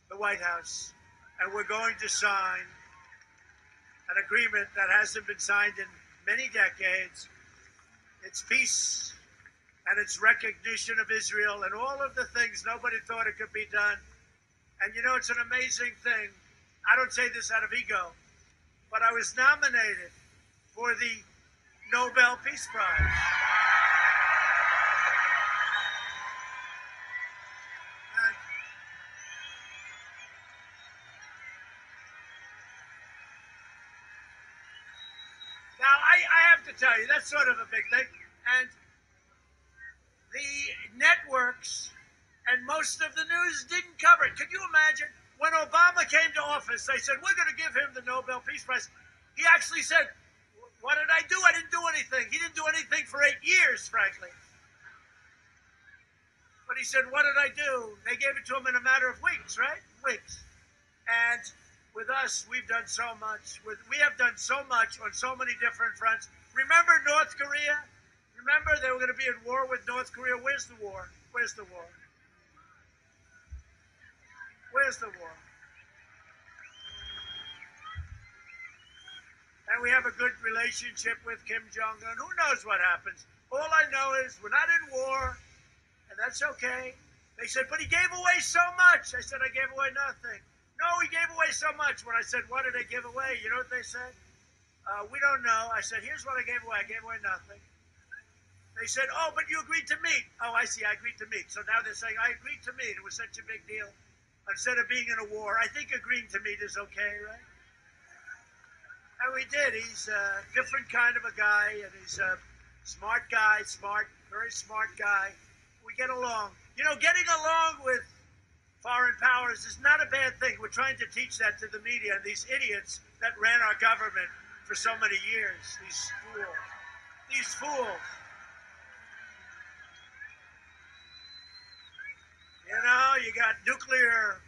the White House, and we're going to sign an agreement that hasn't been signed in many decades. It's peace and it's recognition of Israel and all of the things nobody thought it could be done. And you know, it's an amazing thing. I don't say this out of ego, but I was nominated for the Nobel Peace Prize. Now, I have to tell you, that's sort of a big thing. And the networks and most of the news didn't cover it. Could you imagine? When Obama came to office, they said, we're going to give him the Nobel Peace Prize. He actually said, what did I do? I didn't do anything. He didn't do anything for 8 years, frankly. But he said, what did I do? They gave it to him in a matter of weeks, right? Weeks. And with us, we've done so much. We have done so much on so many different fronts. Remember North Korea? Remember they were going to be at war with North Korea? Where's the war? Where's the war? Where's the war? And we have a good relationship with Kim Jong-un. Who knows what happens? All I know is we're not in war, and that's okay. They said, but he gave away so much. I said, I gave away nothing. No, he gave away so much. When I said, what did I give away? You know what they said? We don't know. I said, here's what I gave away. I gave away nothing. They said, oh, but you agreed to meet. Oh, I see. I agreed to meet. So now they're saying, I agreed to meet. It was such a big deal. Instead of being in a war, I think agreeing to meet is okay, right? And we did. He's a different kind of a guy, and he's a smart guy, very smart guy. We get along. You know, getting along with foreign powers is not a bad thing. We're trying to teach that to the media and these idiots that ran our government for so many years. These fools. These fools. You know, you got nuclear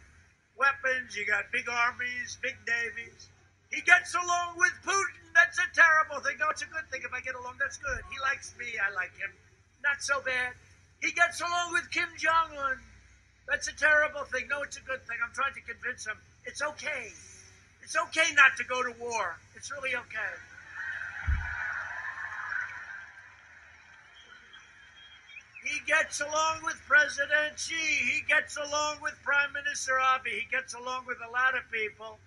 weapons, you got big armies, big navies. He gets along with Putin. That's a terrible thing. No, it's a good thing. If I get along, that's good. He likes me. I like him. Not so bad. He gets along with Kim Jong-un. That's a terrible thing. No, it's a good thing. I'm trying to convince him. It's okay. It's okay not to go to war. It's really okay. He gets along with President Xi. He gets along with Prime Minister Abiy. He gets along with a lot of people.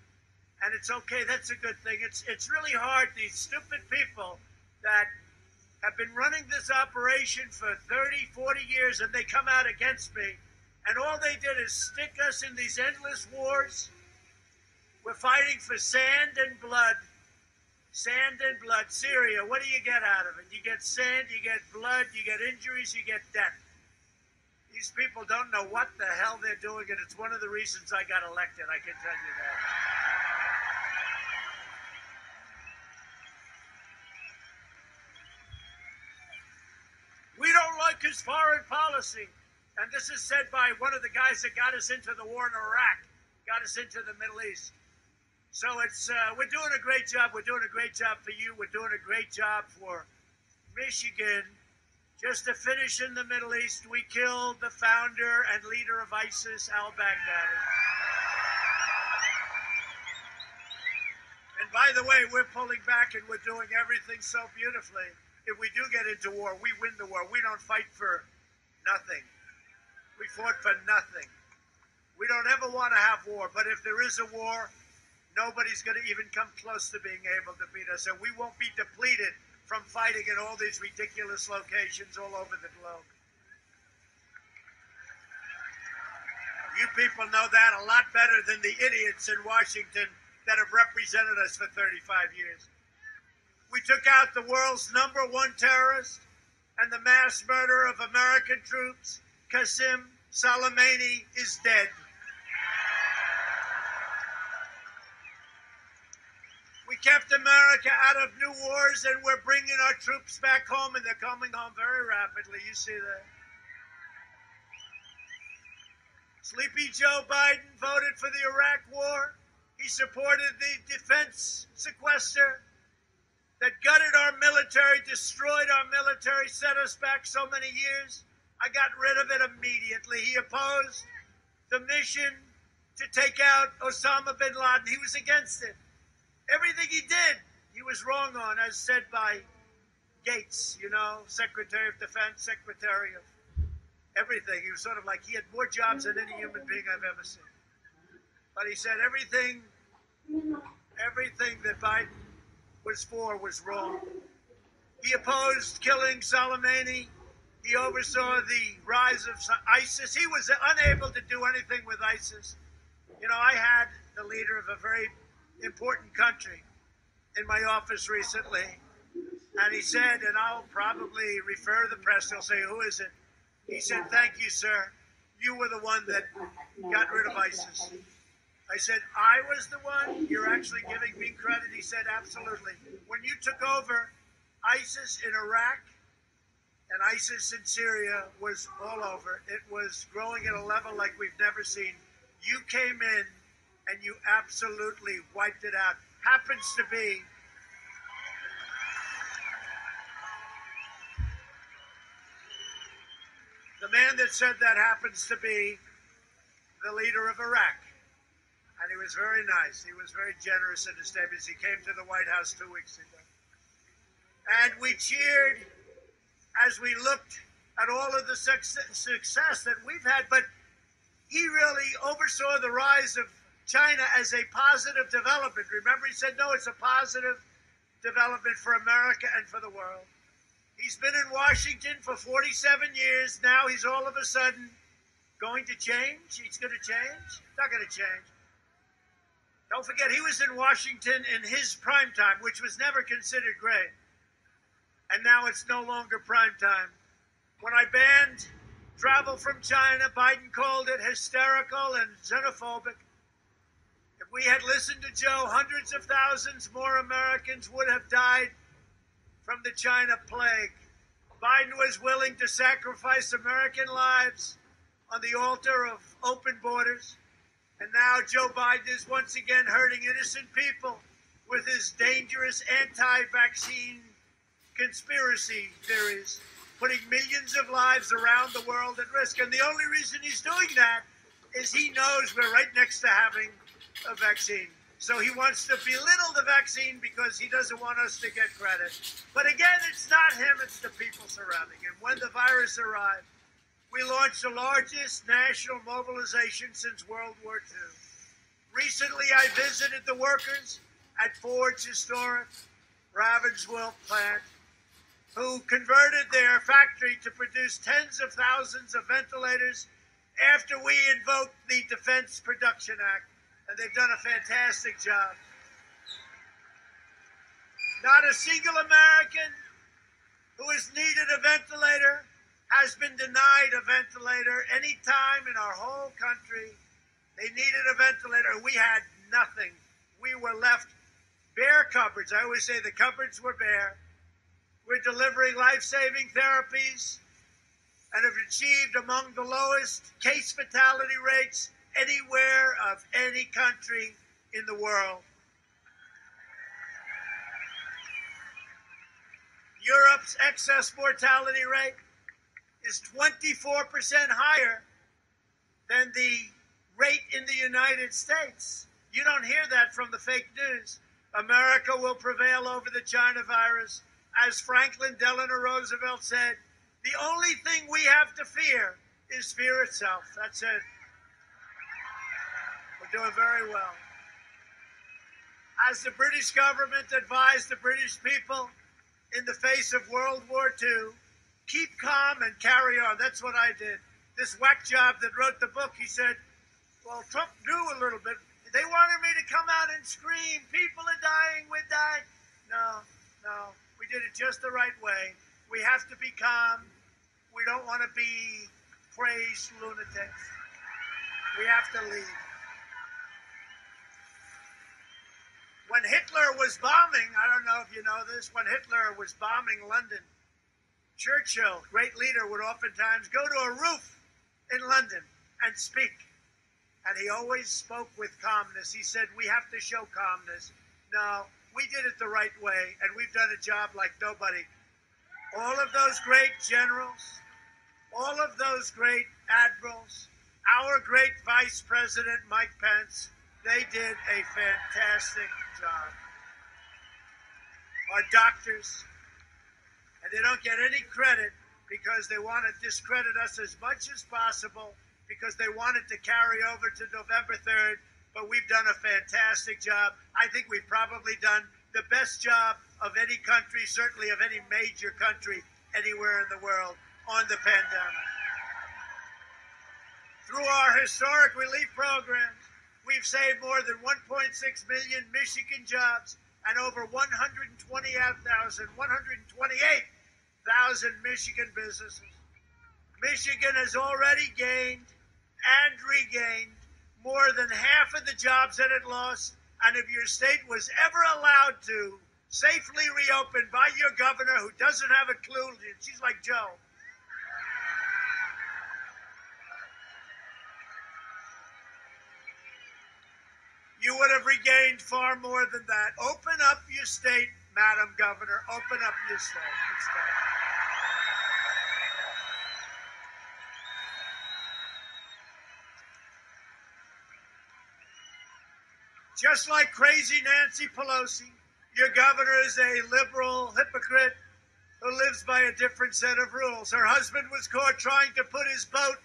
And it's okay. That's a good thing. It's really hard. These stupid people that have been running this operation for 30, 40 years, and they come out against me. And all they did is stick us in these endless wars. We're fighting for sand and blood. Sand and blood. Syria, what do you get out of it? You get sand, you get blood, you get injuries, you get death. These people don't know what the hell they're doing, and it's one of the reasons I got elected, I can tell you that. We don't like his foreign policy. And this is said by one of the guys that got us into the war in Iraq, got us into the Middle East. So it's we're doing a great job. We're doing a great job for you. We're doing a great job for Michigan. Just to finish in the Middle East, we killed the founder and leader of ISIS, al-Baghdadi. And by the way, we're pulling back and we're doing everything so beautifully. If we do get into war, we win the war. We don't fight for nothing. We fought for nothing. We don't ever want to have war, but if there is a war, nobody's going to even come close to being able to beat us, and we won't be depleted from fighting in all these ridiculous locations all over the globe. You people know that a lot better than the idiots in Washington that have represented us for 35 years. We took out the world's #1 terrorist and the mass murderer of American troops. Qasem Soleimani is dead. We kept America out of new wars, and we're bringing our troops back home, and they're coming home very rapidly. You see that? Sleepy Joe Biden voted for the Iraq war. He supported the defense sequester that gutted our military, destroyed our military, set us back so many years. I got rid of it immediately. He opposed the mission to take out Osama bin Laden. He was against it. Everything he did, he was wrong on, as said by Gates, you know, Secretary of Defense, Secretary of everything. He was sort of like, he had more jobs than any human being I've ever seen. But he said everything that Biden was for was wrong. He opposed killing Soleimani. He oversaw the rise of ISIS. He was unable to do anything with ISIS. You know, I had the leader of a very important country in my office recently, and he said, and I'll probably refer the press, they'll say, who is it? He said, thank you, sir. You were the one that got rid of ISIS. I said, I was the one? You're actually giving me credit? He said, absolutely. When you took over, ISIS in Iraq and ISIS in Syria was all over. It was growing at a level like we've never seen. You came in and you absolutely wiped it out. Happens to be the man that said that happens to be the leader of Iraq. And he was very nice. He was very generous in his statements. He came to the White House 2 weeks ago. And we cheered as we looked at all of the success that we've had. But he really oversaw the rise of China as a positive development. Remember, he said, no, it's a positive development for America and for the world. He's been in Washington for 47 years. Now he's all of a sudden going to change. He's going to change. Not going to change. Don't forget, he was in Washington in his prime time, which was never considered great. And now it's no longer prime time. When I banned travel from China, Biden called it hysterical and xenophobic. If we had listened to Joe, hundreds of thousands more Americans would have died from the China plague. Biden was willing to sacrifice American lives on the altar of open borders. And now Joe Biden is once again hurting innocent people with his dangerous anti-vaccine conspiracy theories, putting millions of lives around the world at risk. And the only reason he's doing that is he knows we're right next to having a vaccine. So he wants to belittle the vaccine because he doesn't want us to get credit. But again, it's not him, it's the people surrounding him. When the virus arrived, we launched the largest national mobilization since World War II. Recently, I visited the workers at Ford's historic Ravensville plant who converted their factory to produce tens of thousands of ventilators after we invoked the Defense Production Act. And they've done a fantastic job. Not a single American who has needed a ventilator has been denied a ventilator any time in our whole country. They needed a ventilator. We had nothing. We were left bare cupboards. I always say the cupboards were bare. We're delivering life-saving therapies and have achieved among the lowest case fatality rates anywhere of any country in the world. Europe's excess mortality rate is 24% higher than the rate in the United States. You don't hear that from the fake news. America will prevail over the China virus. As Franklin Delano Roosevelt said, the only thing we have to fear is fear itself. That's it. We're doing very well. As the British government advised the British people in the face of World War II, keep calm and carry on. That's what I did. This whack job that wrote the book, he said, well, Trump knew a little bit. They wanted me to come out and scream, people are dying, we're dying. No, we did it just the right way. We have to be calm. We don't want to be praised lunatics. We have to lead. When Hitler was bombing, I don't know if you know this, when Hitler was bombing London, Churchill, great leader, would oftentimes go to a roof in London and speak. And he always spoke with calmness. He said, we have to show calmness. No, we did it the right way, and we've done a job like nobody. All of those great generals, all of those great admirals, our great Vice President, Mike Pence, they did a fantastic job. Our doctors, and they don't get any credit because they want to discredit us as much as possible because they wanted to carry over to November 3rd, but we've done a fantastic job. I think we've probably done the best job of any country, certainly of any major country anywhere in the world on the pandemic. Through our historic relief programs, we've saved more than 1.6 million Michigan jobs and over 128,000 Michigan businesses. Michigan has already gained and regained more than half of the jobs that it lost, and if your state was ever allowed to safely reopen by your governor who doesn't have a clue, she's like Joe, you would have regained far more than that. Open up your state, Madam Governor. Open up your state. Just like crazy Nancy Pelosi, your governor is a liberal hypocrite who lives by a different set of rules. Her husband was caught trying to put his boat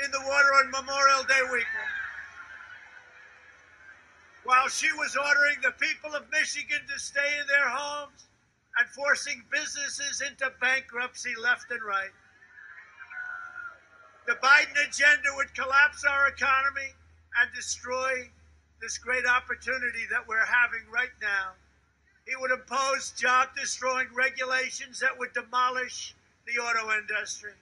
in the water on Memorial Day weekend, while she was ordering the people of Michigan to stay in their homes and forcing businesses into bankruptcy left and right. The Biden agenda would collapse our economy and destroy this great opportunity that we're having right now. He would impose job-destroying regulations that would demolish the auto industry.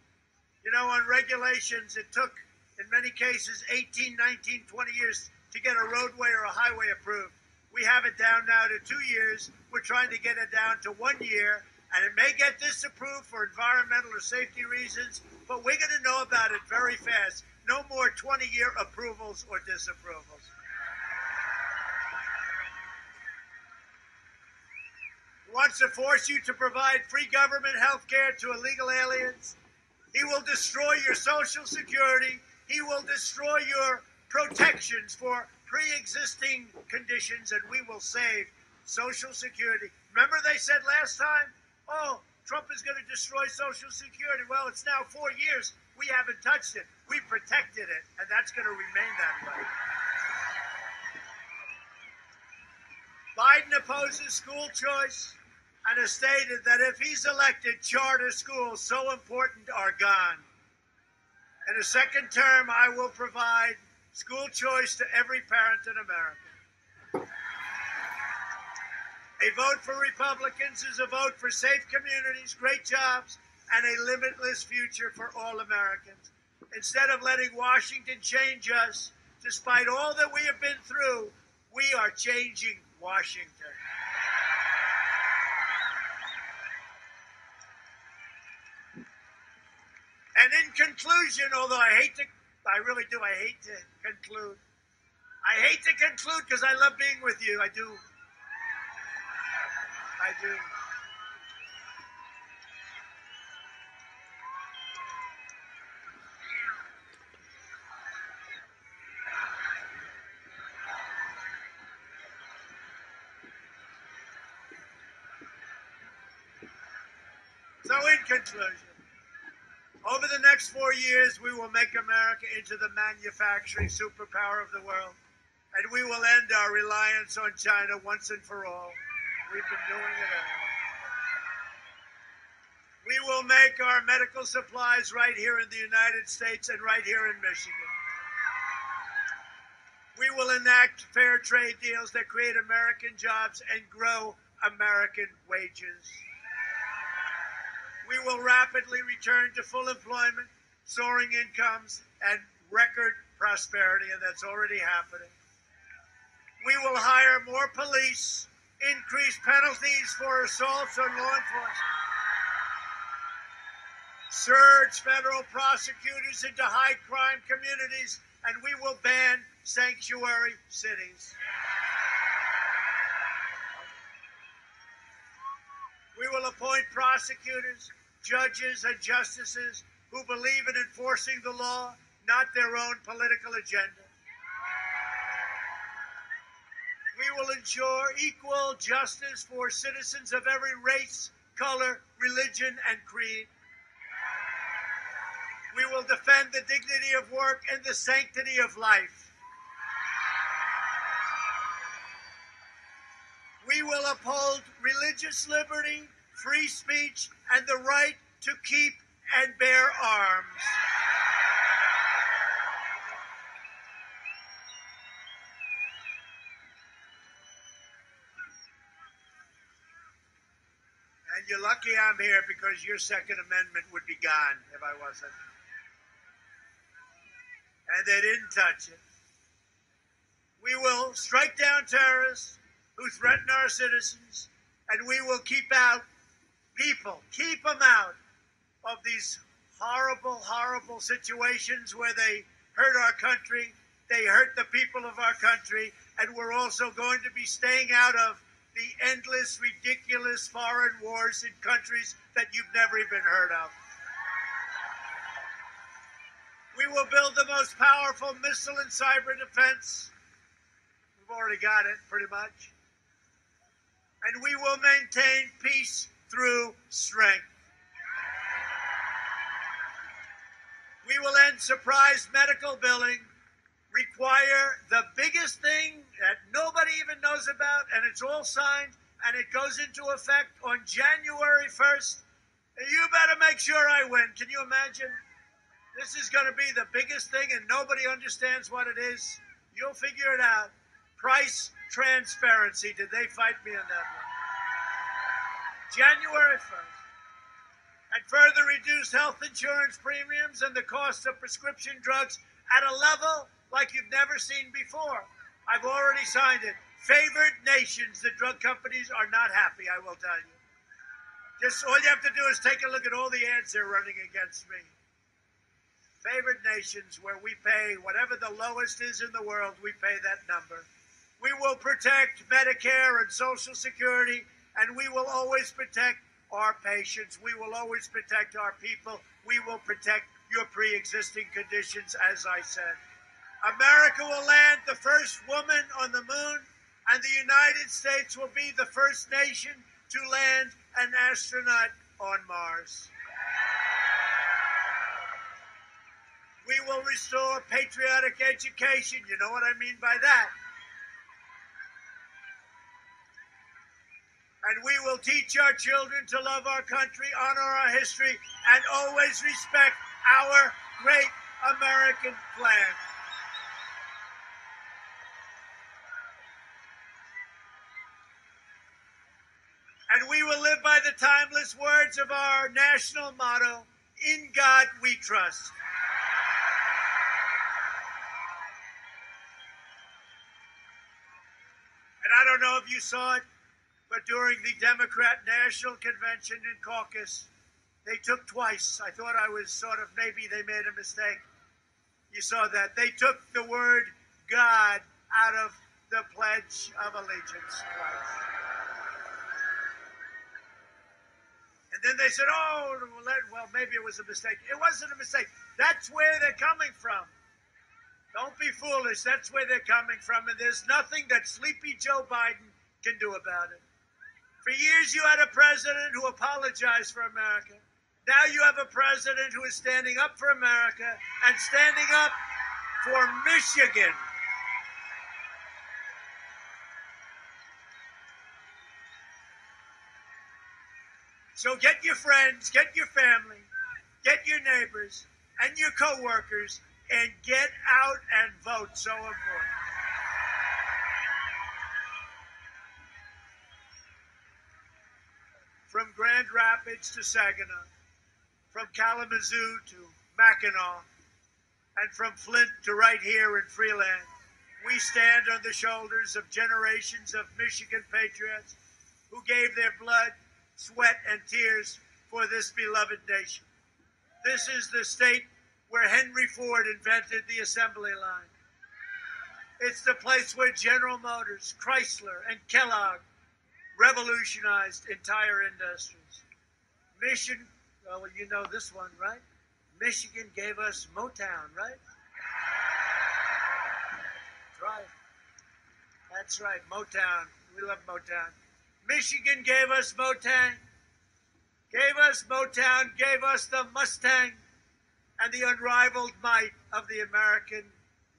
You know, on regulations, it took, in many cases, 18, 19, 20 years to get a roadway or a highway approved. We have it down now to 2 years. We're trying to get it down to 1 year, and it may get disapproved for environmental or safety reasons, but we're going to know about it very fast. No more 20-year approvals or disapprovals. He wants to force you to provide free government health care to illegal aliens. He will destroy your Social Security. He will destroy your protections for pre-existing conditions, and we will save Social Security. Remember they said last time, oh, Trump is going to destroy Social Security. Well, it's now 4 years. We haven't touched it. We protected it, and that's going to remain that way. Biden opposes school choice and has stated that if he's elected, charter schools so important are gone. In a second term, I will provide school choice to every parent in America. A vote for Republicans is a vote for safe communities, great jobs, and a limitless future for all Americans. Instead of letting Washington change us, despite all that we have been through, we are changing Washington. And in conclusion, although I hate to conclude. I hate to conclude because I love being with you. I do. So in conclusion, over the next 4 years, we will make America into the manufacturing superpower of the world, and we will end our reliance on China once and for all. We've been doing it anyway. We will make our medical supplies right here in the United States and right here in Michigan. We will enact fair trade deals that create American jobs and grow American wages. We will rapidly return to full employment, soaring incomes, and record prosperity, and that's already happening. We will hire more police, increase penalties for assaults on law enforcement, surge federal prosecutors into high-crime communities, and we will ban sanctuary cities. We will appoint prosecutors, judges, and justices who believe in enforcing the law, not their own political agenda. We will ensure equal justice for citizens of every race, color, religion, and creed. We will defend the dignity of work and the sanctity of life. We will uphold religious liberty, free speech, and the right to keep and bear arms. And you're lucky I'm here because your Second Amendment would be gone if I wasn't. And they didn't touch it. We will strike down terrorists who threaten our citizens, and we will keep them out of these horrible, horrible situations where they hurt our country, they hurt the people of our country, and we're also going to be staying out of the endless, ridiculous foreign wars in countries that you've never even heard of. We will build the most powerful missile and cyber defense. We've already got it, pretty much. And we will maintain peace through strength. We will end surprise medical billing, require the biggest thing that nobody even knows about, and it's all signed, and it goes into effect on January 1st. You better make sure I win. Can you imagine? This is going to be the biggest thing, and nobody understands what it is. You'll figure it out. Price transparency. Did they fight me on that one? January 1st. And further reduce health insurance premiums and the cost of prescription drugs at a level like you've never seen before. I've already signed it. Favored nations, the drug companies are not happy, I will tell you. Just all you have to do is take a look at all the ads they're running against me. Favored nations where we pay whatever the lowest is in the world, we pay that number. We will protect Medicare and Social Security, and we will always protect our patients. We will always protect our people. We will protect your pre-existing conditions, as I said. America will land the first woman on the moon, and the United States will be the first nation to land an astronaut on Mars. We will restore patriotic education. You know what I mean by that. And we will teach our children to love our country, honor our history, and always respect our great American flag. And we will live by the the timeless words of our national motto, "In God we trust." And I don't know if you saw it, but during the Democrat National Convention in caucus, they took twice. I thought I was sort of, maybe they made a mistake. You saw that. They took the word God out of the Pledge of Allegiance twice. And then they said, oh, well, maybe it was a mistake. It wasn't a mistake. That's where they're coming from. Don't be foolish. That's where they're coming from. And there's nothing that sleepy Joe Biden can do about it. For years, you had a president who apologized for America. Now you have a president who is standing up for America and standing up for Michigan. So get your friends, get your family, get your neighbors and your coworkers, and get out and vote. So important. From Grand Rapids to Sagina, from Kalamazoo to Mackinac, and from Flint to right here in Freeland, we stand on the shoulders of generations of Michigan patriots who gave their blood, sweat, and tears for this beloved nation. This is the state where Henry Ford invented the assembly line. It's the place where General Motors, Chrysler, and Kellogg revolutionized entire industries. Well, you know this one, right? Michigan gave us Motown, right? That's right. That's right, Motown. We love Motown. Michigan gave us Motown, gave us the Mustang, and the unrivaled might of the American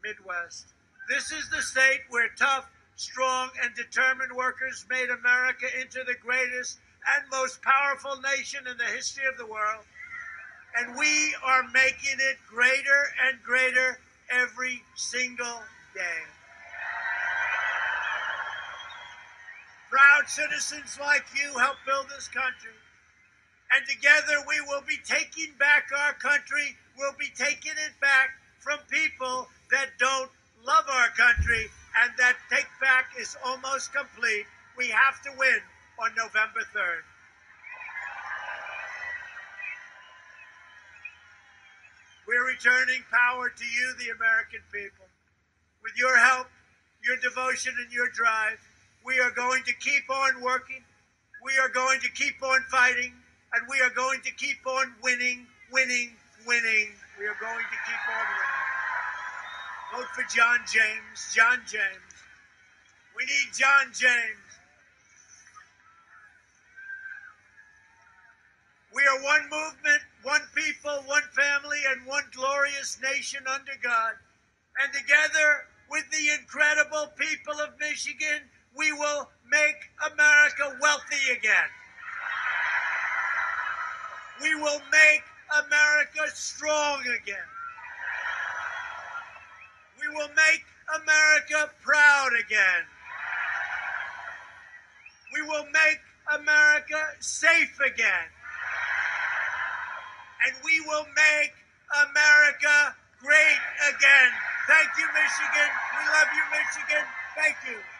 Midwest. This is the state where tough, strong, and determined workers made America into the greatest and most powerful nation in the history of the world. And we are making it greater and greater every single day. Proud citizens like you help build this country. And together we will be taking back our country. We'll be taking it back from people that don't love our country, and that take back is almost complete. We have to win on November 3rd. We're returning power to you, the American people. With your help, your devotion, and your drive, we are going to keep on working. We are going to keep on fighting, and we are going to keep on winning, winning, winning. We are going to keep on winning. Vote for John James. John James. We need John James. We are one movement, one people, one family, and one glorious nation under God. And together with the incredible people of Michigan, we will make America wealthy again. We will make America strong again. We will make America proud again. We will make America safe again. And we will make America great again. Thank you, Michigan. We love you, Michigan. Thank you.